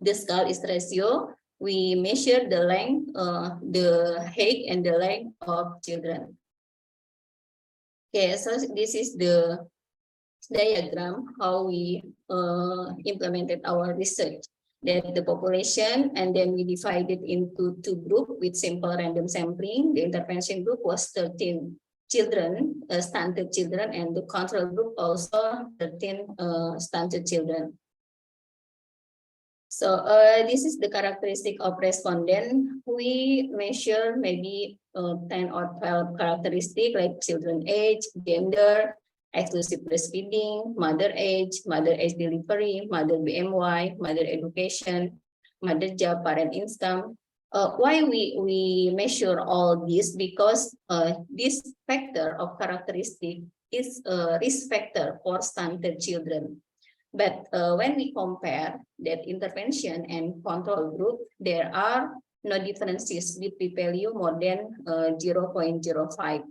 the scale is ratio. We measure the length, the height, and the length of children. Okay, so this is the diagram how we implemented our research. That the population, and then we divided into 2 groups with simple random sampling. The intervention group was 13 children, stunted children, and the control group also 13 stunted children. So this is the characteristic of respondent. We measure maybe 10 or 12 characteristics like children age, gender, exclusive breastfeeding, mother age delivery, mother BMI, mother education, mother job, parent income. Why we measure all this? Because this factor of characteristic is a risk factor for stunted children. But when we compare that intervention and control group, there are no differences with p-value more than 0.05.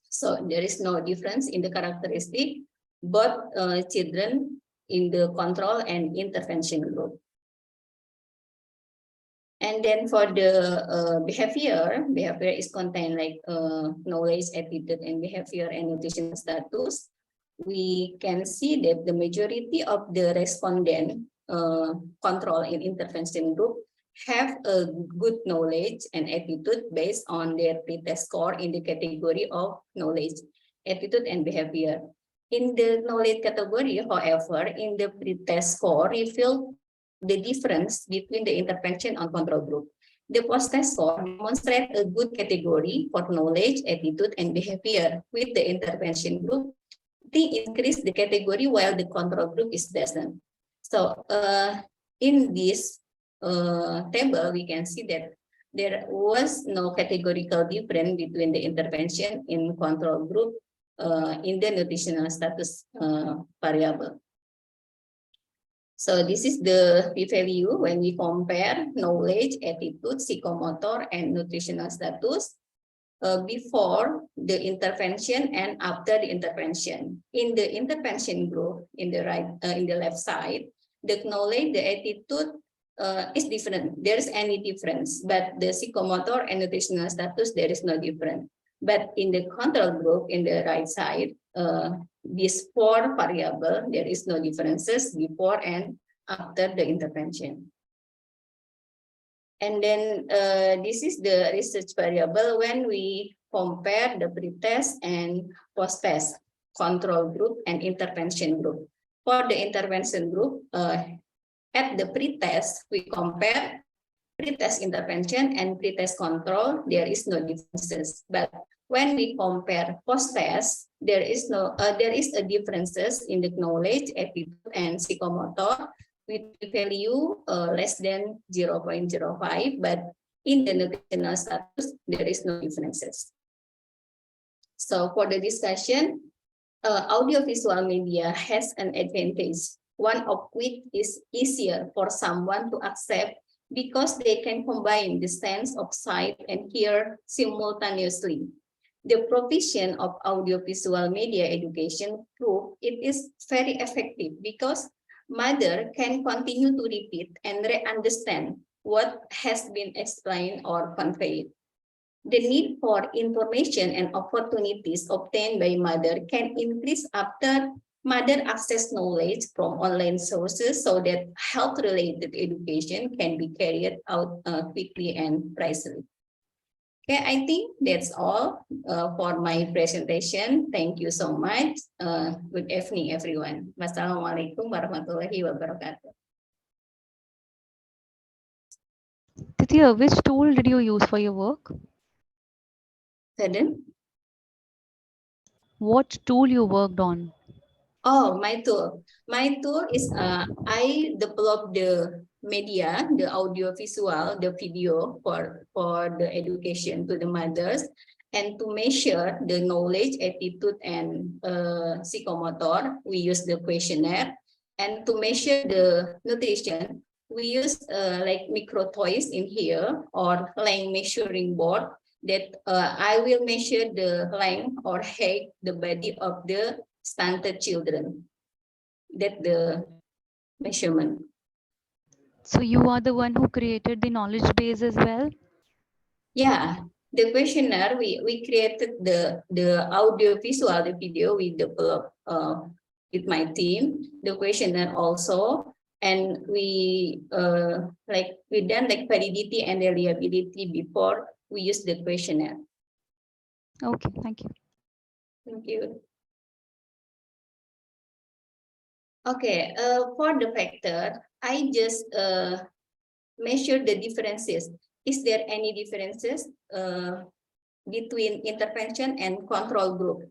So there is no difference in the characteristic, both children in the control and intervention group. And then for the behavior is contained like knowledge, attitude, and behavior, and nutritional status. We can see that the majority of the respondent control and intervention group have a good knowledge and attitude based on their pretest score in the category of knowledge, attitude, and behavior. In the knowledge category, however, in the pretest score revealed the difference between the intervention and control group. The post-test score demonstrates a good category for knowledge, attitude, and behavior. With the intervention group, they increase the category while the control group is doesn't. So in this table, we can see that there was no categorical difference between the intervention in control group in the nutritional status variable. So this is the p-value when we compare knowledge, attitude, psychomotor, and nutritional status before the intervention and after the intervention. In the intervention group, in the left side, the knowledge, the attitude is different. There is any difference, but the psychomotor and nutritional status, there is no difference. But in the control group, in the right side, these 4 variables, there is no differences before and after the intervention. And then this is the research variable when we compare the pretest and post-test control group and intervention group. For the intervention group, at the pretest, we compare pretest intervention and pretest control. There is no differences. But when we compare post-test, there is a differences in the knowledge, attitude, and psychomotor with value less than 0.05. But in the nutritional status, there is no differences. So for the discussion, audiovisual media has an advantage. One of which is easier for someone to accept because they can combine the sense of sight and hear simultaneously. the provision of audiovisual media education prove it is very effective because mother can continue to repeat and re-understand what has been explained or conveyed. The need for information and opportunities obtained by mother can increase after mother access knowledge from online sources so that health-related education can be carried out quickly and precisely. Okay, I think that's all for my presentation. Thank you so much. Good evening, everyone. Wassalamualaikum warahmatullahi wabarakatuh. Titya, which tool did you use for your work? Pardon? What tool you worked on? Oh, my tool. My tool is I developed the media, the audio visual, the video for the education to the mothers, and to measure the knowledge, attitude, and psychomotor, we use the questionnaire, and to measure the nutrition, we use like micro toys in here or length measuring board that I will measure the length or height, the body of the stunted children. That the measurement. So you are the one who created the knowledge base as well? Yeah, the questionnaire, we created the audio visual, the video we developed with my team, the questionnaire also, and we we done like validity and reliability before we use the questionnaire. Okay, thank you. Thank you. Okay, for the factor, I just measure the differences. Is there any differences between intervention and control group?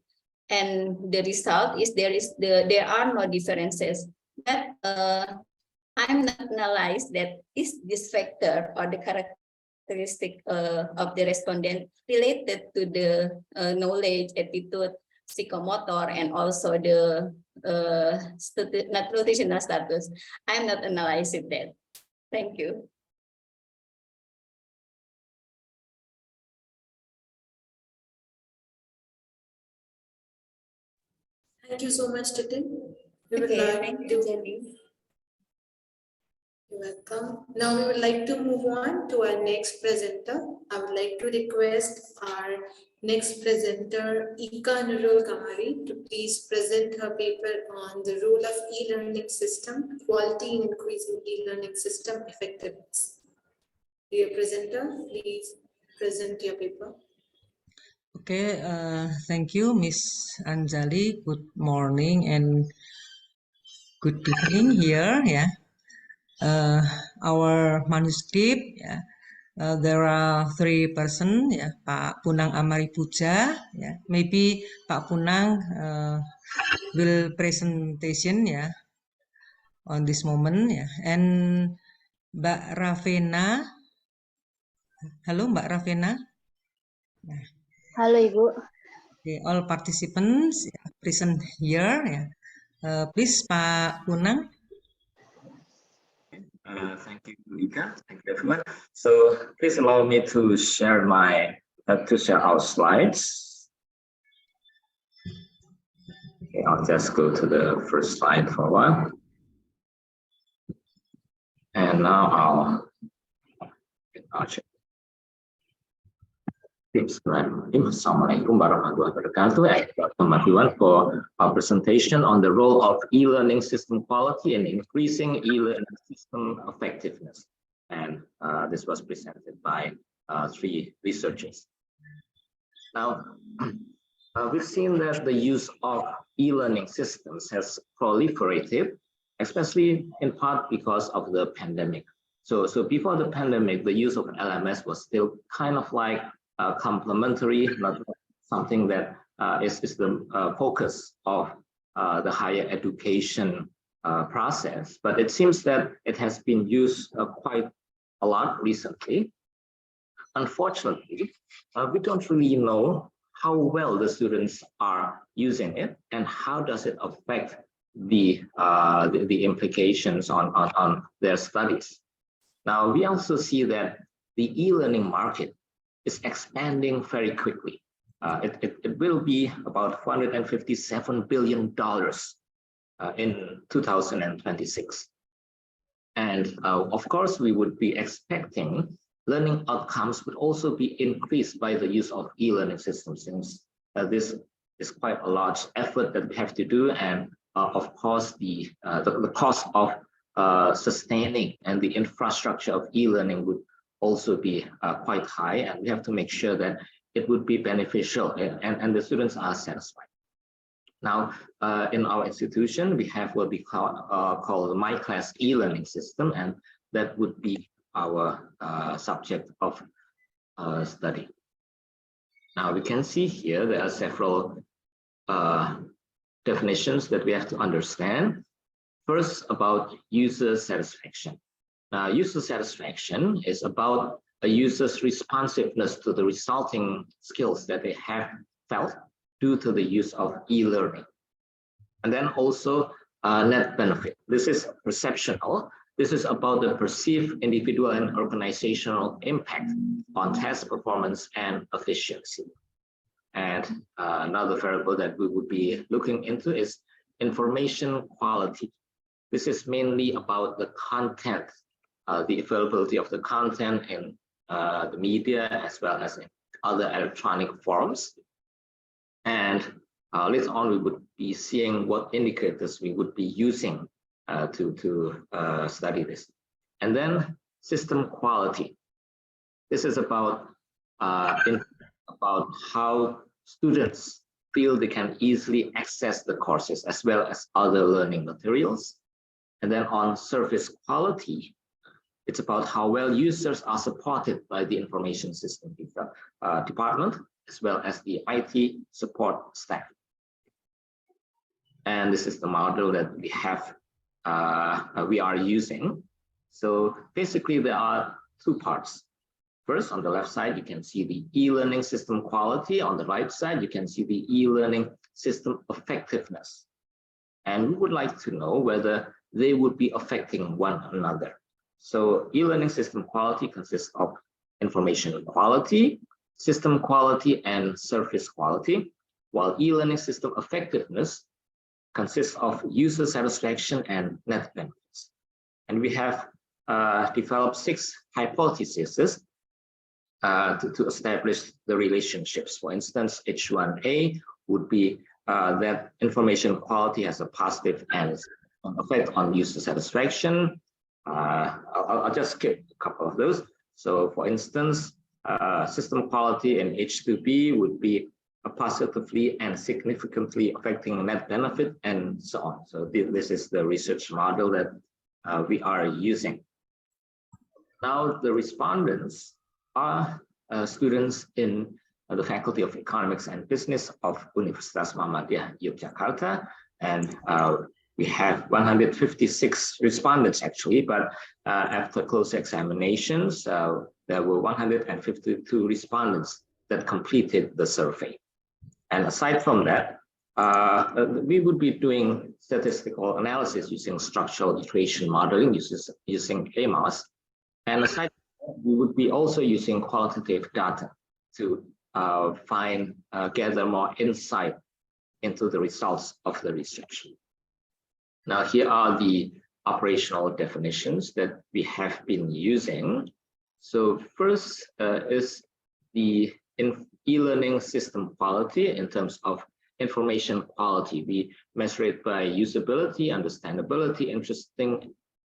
And the result is there are no differences. But I'm not analyzed that is this factor or the characteristic of the respondent related to the knowledge, attitude, psychomotor, and also the nutritional status. I'm not analyzing that. Thank you. Thank you so much, Titin. We would Okay, like thank to. you, Jenny. You're welcome. Now we would like to move on to our next presenter. I would like to request our next presenter, Ika Nurul Kamari, to please present her paper on the role of e-learning system, quality in increasing e-learning system effectiveness. Dear presenter, please present your paper. Okay, thank you, Miss Anjali. Good morning and good evening here. Yeah, our manuscript. Yeah, there are 3 persons. Yeah, Pak Punang Amari Puja. Yeah, maybe Pak Punang will presentation. Yeah, on this moment. Yeah, and Mbak Ravena. Hello, Mbak Ravena. Yeah. Halo Ibu. Okay, all participants present here. Yeah. Please, Pak Punang. Thank you, Ika. Thank you, everyone. So please allow me to share our slides. Okay, I'll just go to the first slide for a while. And now I'll check. Assalamualaikum warahmatullahi wabarakatuh. Welcome everyone for our presentation on the role of e-learning system quality and increasing e-learning system effectiveness. And this was presented by 3 researchers. Now, we've seen that the use of e-learning systems has proliferated, especially in part because of the pandemic. So before the pandemic, the use of LMS was still kind of like complementary, not something that is the focus of the higher education process. But it seems that it has been used quite a lot recently. Unfortunately, we don't really know how well the students are using it and how does it affect the implications on their studies. Now, we also see that the e-learning market is expanding very quickly. it will be about $457 billion in 2026. And of course, we would be expecting learning outcomes would also be increased by the use of e-learning systems, since this is quite a large effort that we have to do. And of course, the cost of sustaining and the infrastructure of e-learning would also be quite high. And we have to make sure that it would be beneficial and the students are satisfied. Now, in our institution, we have what we call the My Class e-learning system, and that would be our subject of study. Now, we can see here there are several definitions that we have to understand. First, about user satisfaction. Now, user satisfaction is about a user's responsiveness to the resulting skills that they have felt due to the use of e-learning. And then also net benefit. This is perceptual. This is about the perceived individual and organizational impact on test performance and efficiency. And another variable that we would be looking into is information quality. This is mainly about the content, the availability of the content in the media as well as in other electronic forms. And later on, we would be seeing what indicators we would be using to study this. And then system quality. This is about how students feel they can easily access the courses as well as other learning materials. And then on service quality, it's about how well users are supported by the information system department as well as the IT support staff. And this is the model that we have, we are using. So basically there are two parts. First, on the left side, you can see the e-learning system quality. On the right side, you can see the e-learning system effectiveness. And we would like to know whether they would be affecting one another. So e-learning system quality consists of information quality, system quality, and service quality, while e-learning system effectiveness consists of user satisfaction and net benefits. And we have developed 6 hypotheses to establish the relationships. For instance, H1A would be that information quality has a positive effect on user satisfaction. I'll just skip a couple of those. So for instance, system quality in H2B would be positively and significantly affecting net benefit and so on. So this is the research model that we are using. Now the respondents are students in the Faculty of Economics and Business of Universitas Muhammadiyah Yogyakarta, and we have 156 respondents actually, but after close examinations, there were 152 respondents that completed the survey. And aside from that, we would be doing statistical analysis using structural iteration modeling using AMOS. And aside from that, we would be also using qualitative data to gather more insight into the results of the research. Now, here are the operational definitions that we have been using. So first is the e-learning system quality in terms of information quality. We measure it by usability, understandability,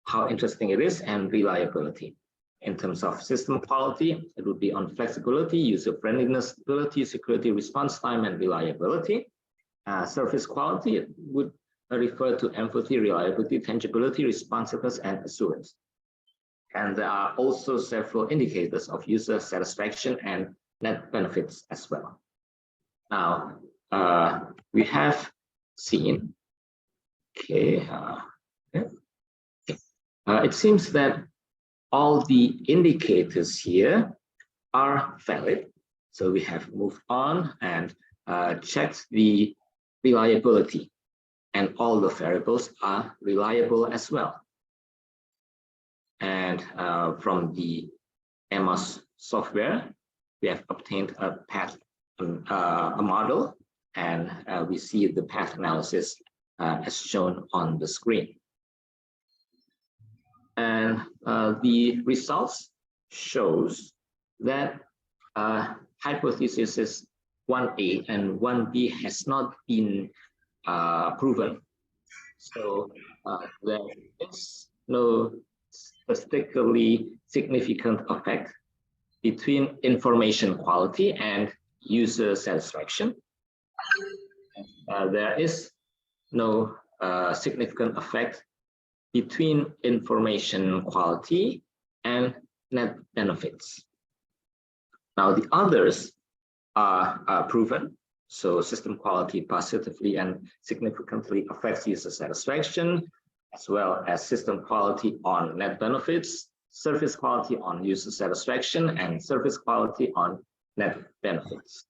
how interesting it is, and reliability. In terms of system quality, it would be on flexibility, user-friendliness, stability, security, response time, and reliability. Service quality, it would refer to empathy, reliability, tangibility, responsiveness, and assurance. And there are also several indicators of user satisfaction and net benefits as well. Now, we have seen, it seems that all the indicators here are valid. So we have moved on and checked the reliability, and all the variables are reliable as well. And from the AMOS software, we have obtained a path a model, and we see the path analysis as shown on the screen. And the results shows that hypothesis 1A and 1B has not been proven. So there is no statistically significant effect between information quality and user satisfaction. There is no significant effect between information quality and net benefits. Now the others are proven. So system quality positively and significantly affects user satisfaction, as well as system quality on net benefits, service quality on user satisfaction, and service quality on net benefits.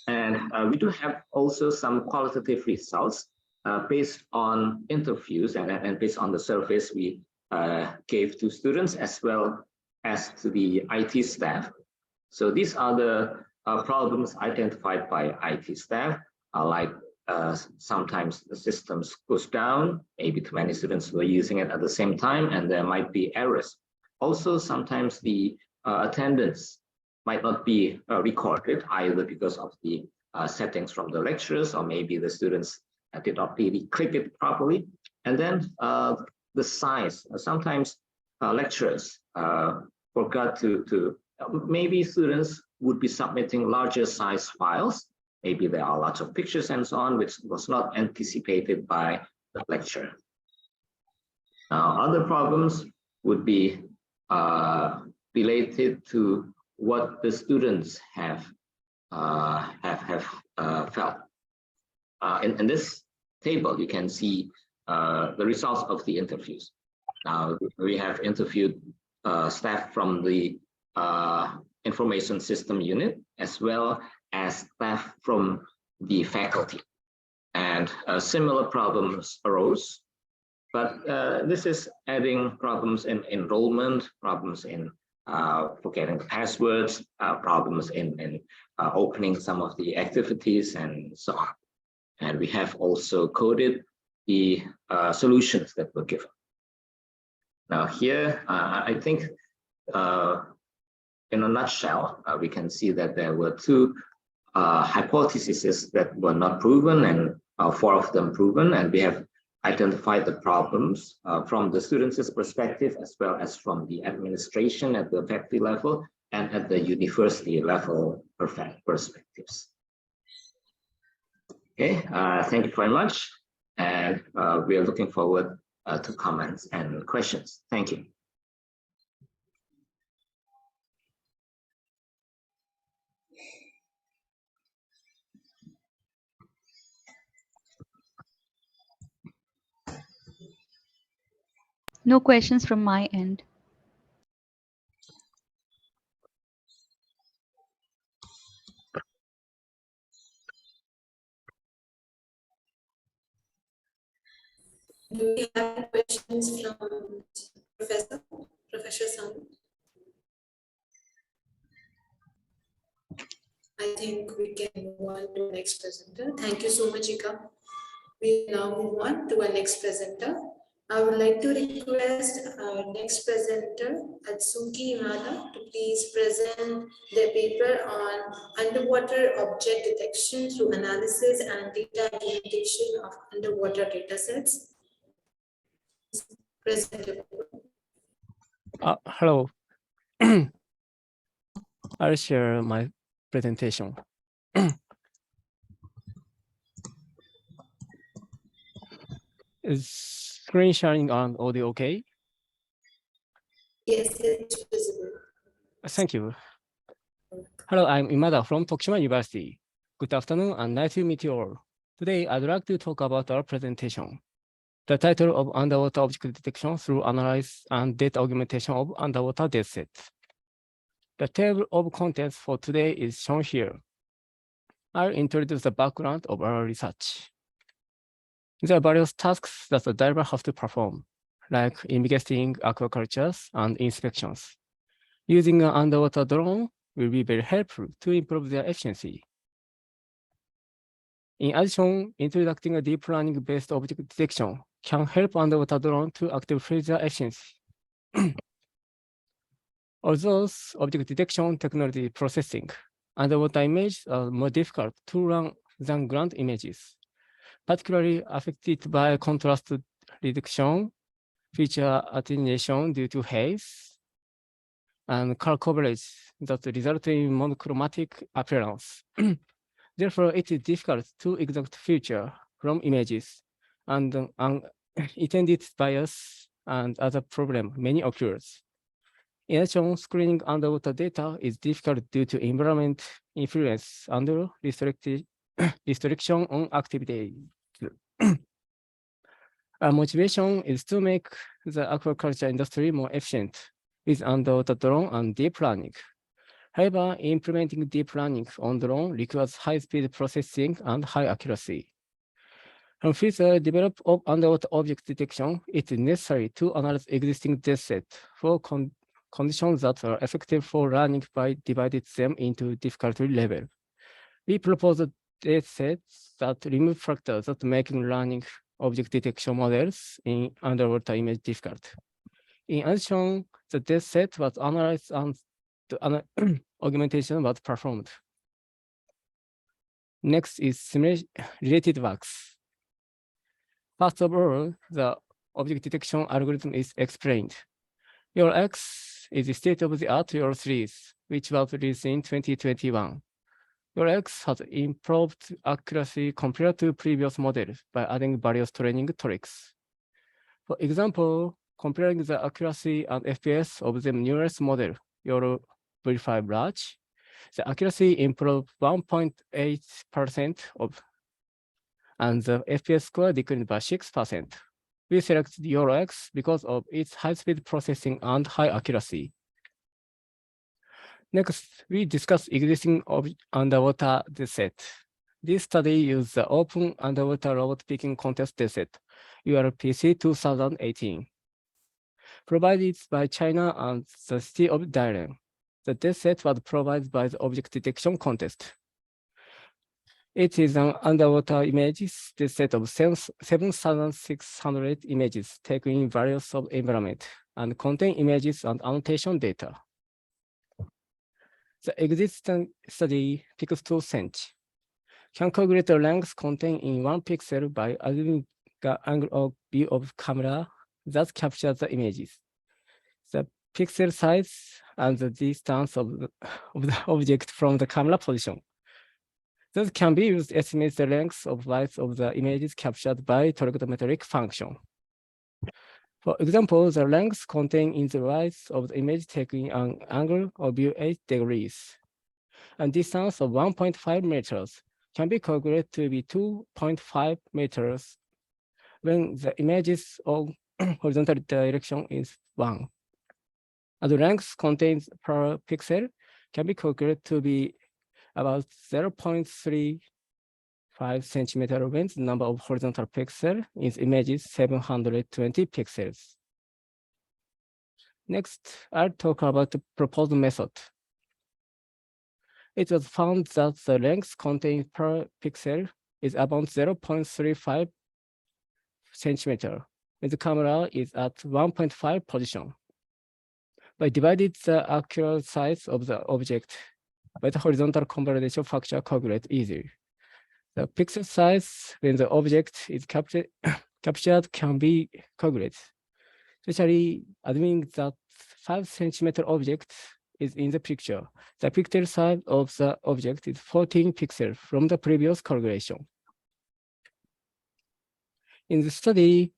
And we do have also some qualitative results based on interviews and based on the surveys we gave to students as well as to the IT staff. So these are the problems identified by IT staff, like sometimes the systems goes down, maybe too many students were using it at the same time, and there might be errors. Also, sometimes the attendance might not be recorded either because of the settings from the lecturers, or maybe the students did not really click it properly. And then the size, sometimes lecturers forgot to maybe students would be submitting larger size files. Maybe there are lots of pictures and so on, which was not anticipated by the lecturer. Now, other problems would be related to what the students have felt. In this table, you can see the results of the interviews. Now, we have interviewed staff from the information system unit, as well as staff from the faculty. And similar problems arose, but this is adding problems in enrollment, problems in forgetting the passwords, problems in opening some of the activities and so on. And we have also coded the solutions that were given. Now here, I think in a nutshell, we can see that there were two hypotheses that were not proven and 4 of them proven, and we have identified the problems from the students' perspective as well as from the administration at the faculty level and at the university level perspectives. Okay, thank you very much, and we are looking forward to comments and questions. Thank you. No questions from my end. Do we have any questions from Professor Sang? I think we can move on to the next presenter. Thank you so much, Ika. We now move on to our next presenter. I would like to request our next presenter, Atsuki Imada, to please present their paper on underwater object detection through analysis and data implementation of underwater datasets. Hello. I'll share my presentation. Is screen sharing on audio okay? Yes, it's visible. Thank you. Hello, I'm Imada from Tokushima University. Good afternoon and nice to meet you all. Today, I'd like to talk about our presentation. The title of Underwater Object Detection through Analysis and Data Augmentation of Underwater Datasets. The table of contents for today is shown here. I'll introduce the background of our research. There are various tasks that the diver has to perform, like investigating aquacultures and inspections. Using an underwater drone, will be very helpful to improve their efficiency. In addition, introducing a deep learning-based object detection can help underwater drone to activate their efficiency. Although object detection technology processing underwater images are more difficult to run than ground images, particularly affected by contrast reduction, feature attenuation due to haze, and color coverage that result in monochromatic appearance. Therefore, it is difficult to extract feature from images, and unintended bias and other problem many occurs. In addition, screening underwater data is difficult due to environment influence and restriction on activity. Our motivation is to make the aquaculture industry more efficient with underwater drone and deep learning. However, implementing deep learning on drone requires high-speed processing and high accuracy. And with the development of underwater object detection, it is necessary to analyze existing dataset for conditions that are effective for learning by dividing them into difficulty level. We propose a datasets that remove factors that make learning object detection models in underwater image difficult. In addition, the dataset was analyzed and the augmentation was performed. Next is simulation related works. First of all, the object detection algorithm is explained. Your X is the state of the art your series, which was released in 2021. Your X has improved accuracy compared to previous models by adding various training tricks. For example, comparing the accuracy and FPS of the newest model, your V5 large, the accuracy improved 1.8% and the FPS score decreased by 6%. We selected Euro X because of its high-speed processing and high accuracy. Next, we discuss existing underwater dataset. This study used the Open Underwater Robot Picking Contest dataset, URPC 2018, provided by China and the city of Dalian. The dataset was provided by the Object Detection Contest. It is an underwater images dataset of 7,600 images taken in various environments and contain images and annotation data. The existing study Pix2 Sench can calculate the length contained in 1 pixel by assuming the angle of view of camera that captures the images. The pixel size and the distance of the object from the camera position. That can be used to estimate the length of light of the images captured by trigonometric function. For example, the length contained in the light of the image taken an angle of view 8 degrees, and distance of 1.5 meters can be calculated to be 2.5 meters when the image's horizontal direction is 1. And the length contained per pixel can be calculated to be about 0.35 centimeter when the number of horizontal pixels in the image is 720 pixels. Next, I'll talk about the proposed method. It was found that the length contained per pixel is about 0.35 centimeter when the camera is at 1.5 position. By dividing the actual size of the object by the horizontal conversion factor calculate easily. The pixel size when the object is captured can be calculated, especially assuming that 5 centimeter object is in the picture. The pixel size of the object is 14 pixels from the previous calculation. In the study,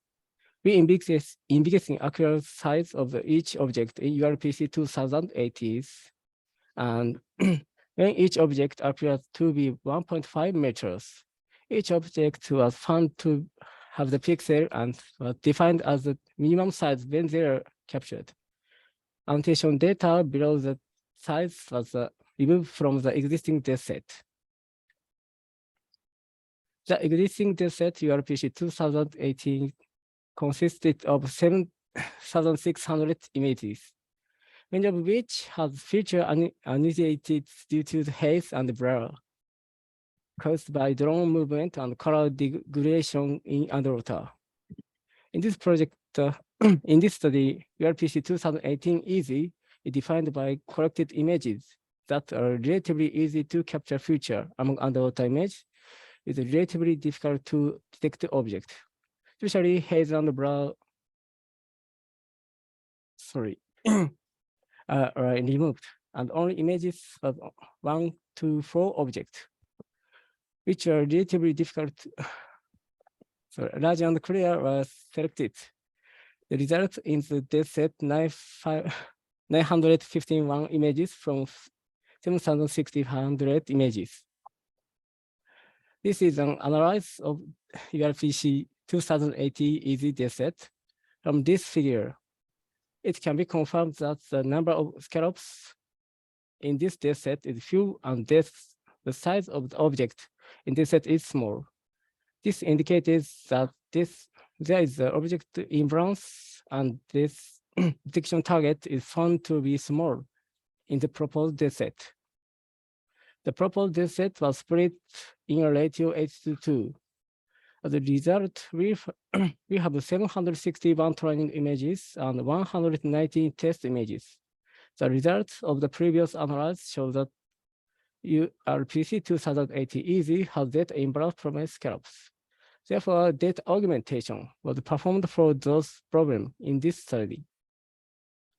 we investigating actual size of each object in URPC 2018, and when each object appears to be 1.5 meters, each object was found to have the pixel and was defined as the minimum size when they are captured. Annotation data below the size was removed from the existing dataset. The existing dataset URPC 2018 consisted of 7,600 images. many of which has feature annunciated due to the haze and blur caused by drone movement and color degradation in underwater. In this project, in this study, URPC 2018 easy is defined by collected images that are relatively easy to capture feature among underwater images. It's relatively difficult to detect object, especially haze and blur. Sorry, are removed, and only images of 1 to 4 objects, which are relatively difficult. So large and clear was selected. The result in the dataset 951 images from 7,600 images. This is an analysis of URPC 2080 easy dataset. From this figure, it can be confirmed that the number of scallops in this dataset is few and the size of the object in this set is small. This indicates that there is an object imbalance and this detection target is found to be small in the proposed dataset. The proposed dataset was split in a ratio 8:2. As a result, we have 761 training images and 119 test images. The results of the previous analysis show that URPC 2080 easy has data imbalance from scallops. Therefore, data augmentation was performed for those problems in this study.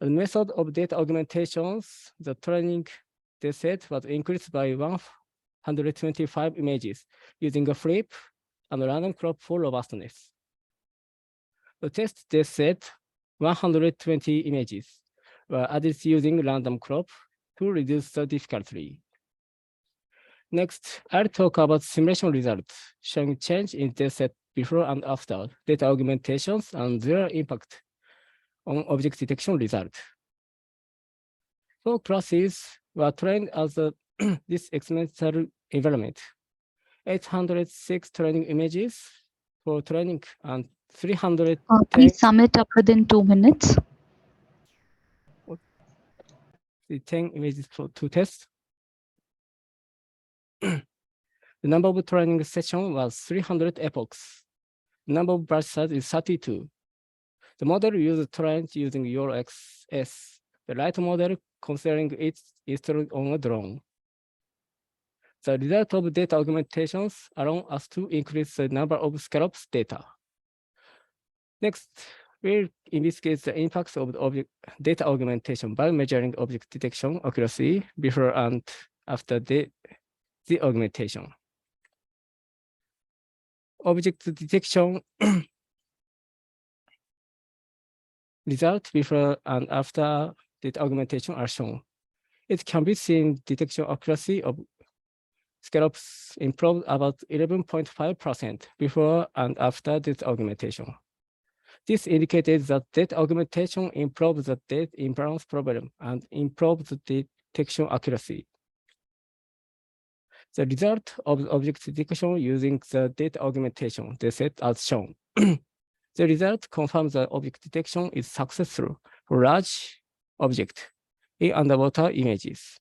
The method of data augmentations, the training dataset was increased by 125 images using a flip and a random crop for robustness. The test dataset, 120 images, were added using random crop to reduce the difficulty. Next, I'll talk about simulation results, showing change in dataset before and after data augmentations and their impact on object detection result. 4 classes were trained as this experimental environment. 806 training images for training and 310. Please sum it up within 2 minutes. 10 images to test. The number of training sessions was 300 epochs. The number of batch size is 32. The model used trained using EuroXS, the light model considering it's installed on a drone. The result of data augmentations allow us to increase the number of scallops data. Next, we'll investigate the impacts of the object data augmentation by measuring object detection accuracy before and after the augmentation. Object detection results before and after data augmentation are shown. It can be seen detection accuracy of scallops improved about 11.5% before and after data augmentation. This indicated that data augmentation improves the data imbalance problem and improves the detection accuracy. The result of object detection using the data augmentation dataset as shown. The result confirms that object detection is successful for large objects in underwater images.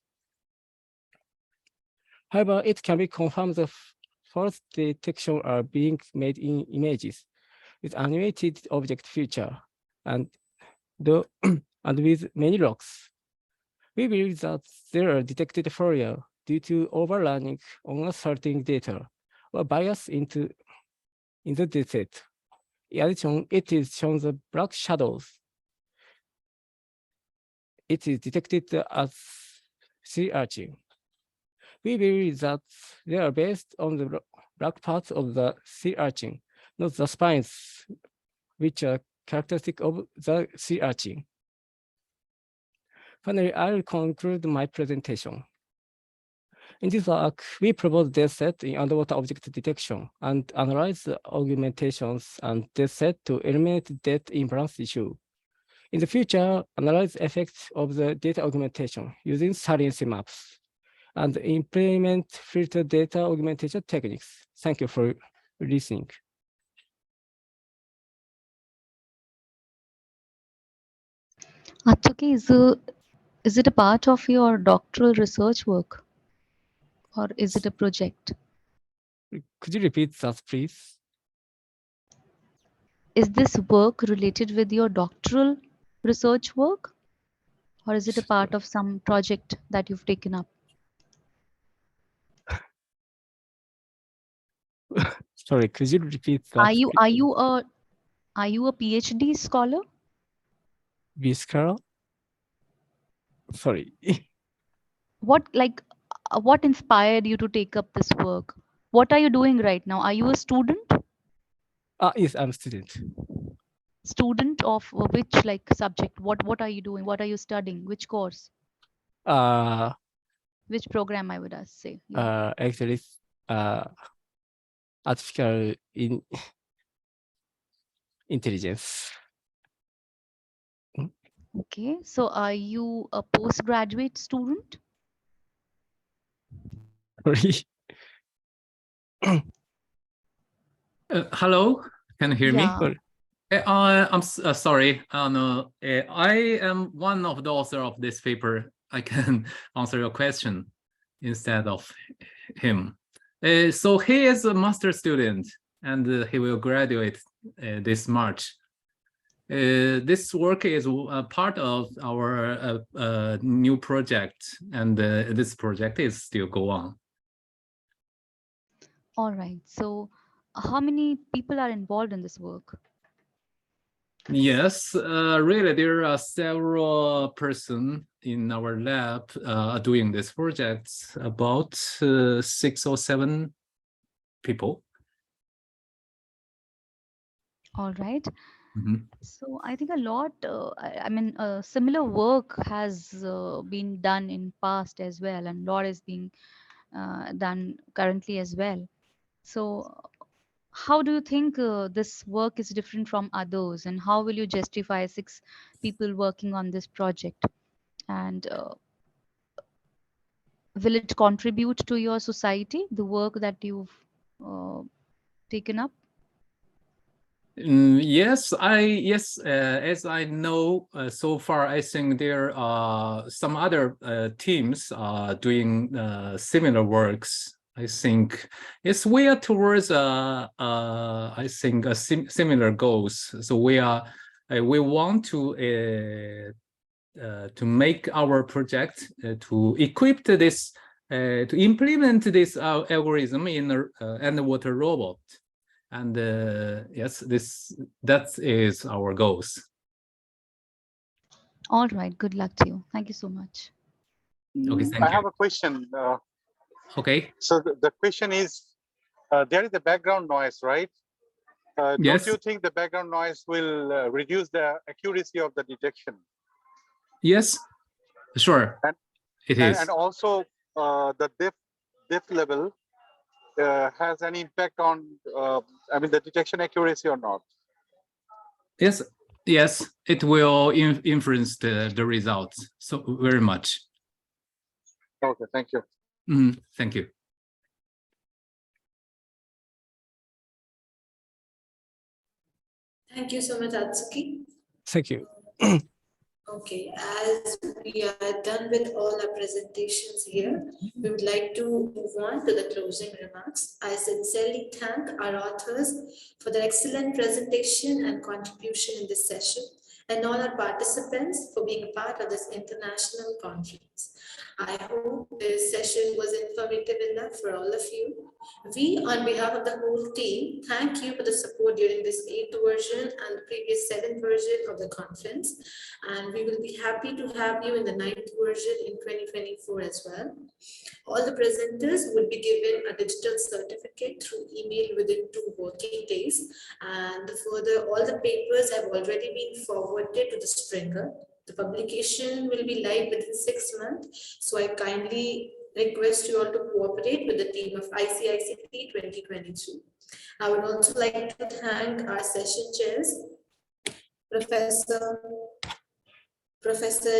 However, it can be confirmed that false detection are being made in images with animated object feature and with many locks. We believe that there are detected failure due to overlearning on a certain data or bias in the dataset. In addition, it is shown the black shadows. It is detected as sea urchin. We believe that they are based on the black parts of the sea urchin, not the spines, which are characteristic of the sea urchin. Finally, I will conclude my presentation. In this work, we propose dataset in underwater object detection and analyze the augmentations and dataset to eliminate data imbalance issue. In the future, analyze effects of the data augmentation using saliency maps and implement filter data augmentation techniques. Thank you for listening. Atsuki, Is it a part of your doctoral research work or is it a project? Could you repeat that, please? Is this work related with your doctoral research work or is it a part of some project that you've taken up? Sorry, could you repeat that? Are you a PhD scholar? Viscera? Sorry. What inspired you to take up this work? What are you doing right now? Are you a student? Yes, I'm a student. Student of which subject? What are you doing? What are you studying? Which course? Which program, I would say? Yeah. Actually, artificial intelligence. Okay, so are you a postgraduate student? Sorry. Hello, can you hear me? Yeah. I'm sorry. No, I am one of the author of this paper. I can answer your question instead of him. So he is a master student and he will graduate this March. This work is a part of our new project, and this project is still go on. All right. So how many people are involved in this work? Yes, really, there are several persons in our lab doing this project, about 6 or 7 people. All right. Mm-hmm. So I think a lot, similar work has been done in past as well, and lot is being done currently as well. So how do you think this work is different from others, and how will you justify 6 people working on this project? And will it contribute to your society, the work that you've taken up? Yes, as I know, so far, I think there are some other teams doing similar works. I think it's we are towards I think similar goals. So we want to make our project to equip this to implement this algorithm in an underwater robot. And yes, that is our goals. All right. Good luck to you. Thank you so much. Okay, thank you. I have a question. Okay. So the question is, there is a background noise, right? Yes. Don't you think the background noise will reduce the accuracy of the detection? Yes, sure. It is. And also the depth level has any impact on, the detection accuracy or not? Yes, it will influence the results so very much. Okay, thank you. Thank you. Thank you so much, Atsuki. Thank you. Okay, as we are done with all our presentations here, we would like to move on to the closing remarks. I sincerely thank our authors for their excellent presentation and contribution in this session, and all our participants for being a part of this international conference. I hope this session was informative enough for all of you. We, on behalf of the whole team, thank you for the support during this 8th version and the previous 7th version of the conference. And we will be happy to have you in the 9th version in 2024 as well. All the presenters will be given a digital certificate through email within 2 working days. And further, all the papers have already been forwarded to the Springer. The publication will be live within 6 months. So I kindly request you all to cooperate with the team of ICICT 2022. I would also like to thank our session chairs, Professor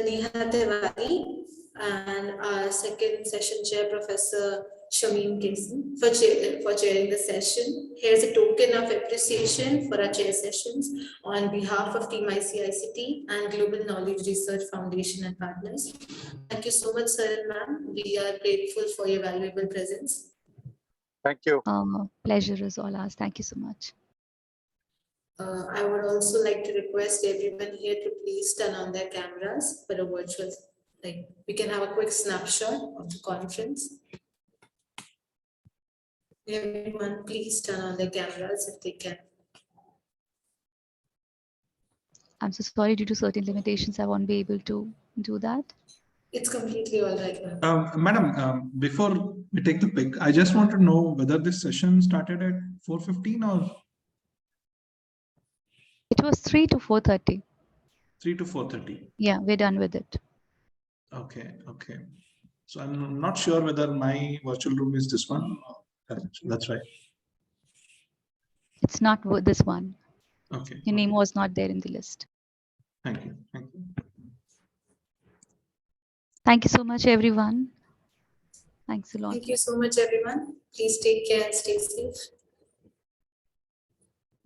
Neha Tewari, and our second session chair, Professor Shamim Kasim, for chairing the session. Here's a token of appreciation for our chair sessions on behalf of Team ICICT and Global Knowledge Research Foundation and partners. Thank you so much, sir and ma'am. We are grateful for your valuable presence. Thank you. Pleasure is all ours. Thank you so much. I would also like to request everyone here to please turn on their cameras for a virtual, like we can have a quick snapshot of the conference. Everyone, please turn on their cameras if they can. I'm so sorry, due to certain limitations, I won't be able to do that. It's completely all right, ma'am. Madam, before we take the pic, I just want to know whether this session started at 4:15 or It was 3 to 4:30. 3 to 4:30. Yeah, we're done with it. Okay, okay. So I'm not sure whether my virtual room is this one. That's right. It's not this one. Okay. Your name was not there in the list. Thank you. Thank you. Thank you so much, everyone. Thanks a lot. Thank you so much, everyone. Please take care and stay safe.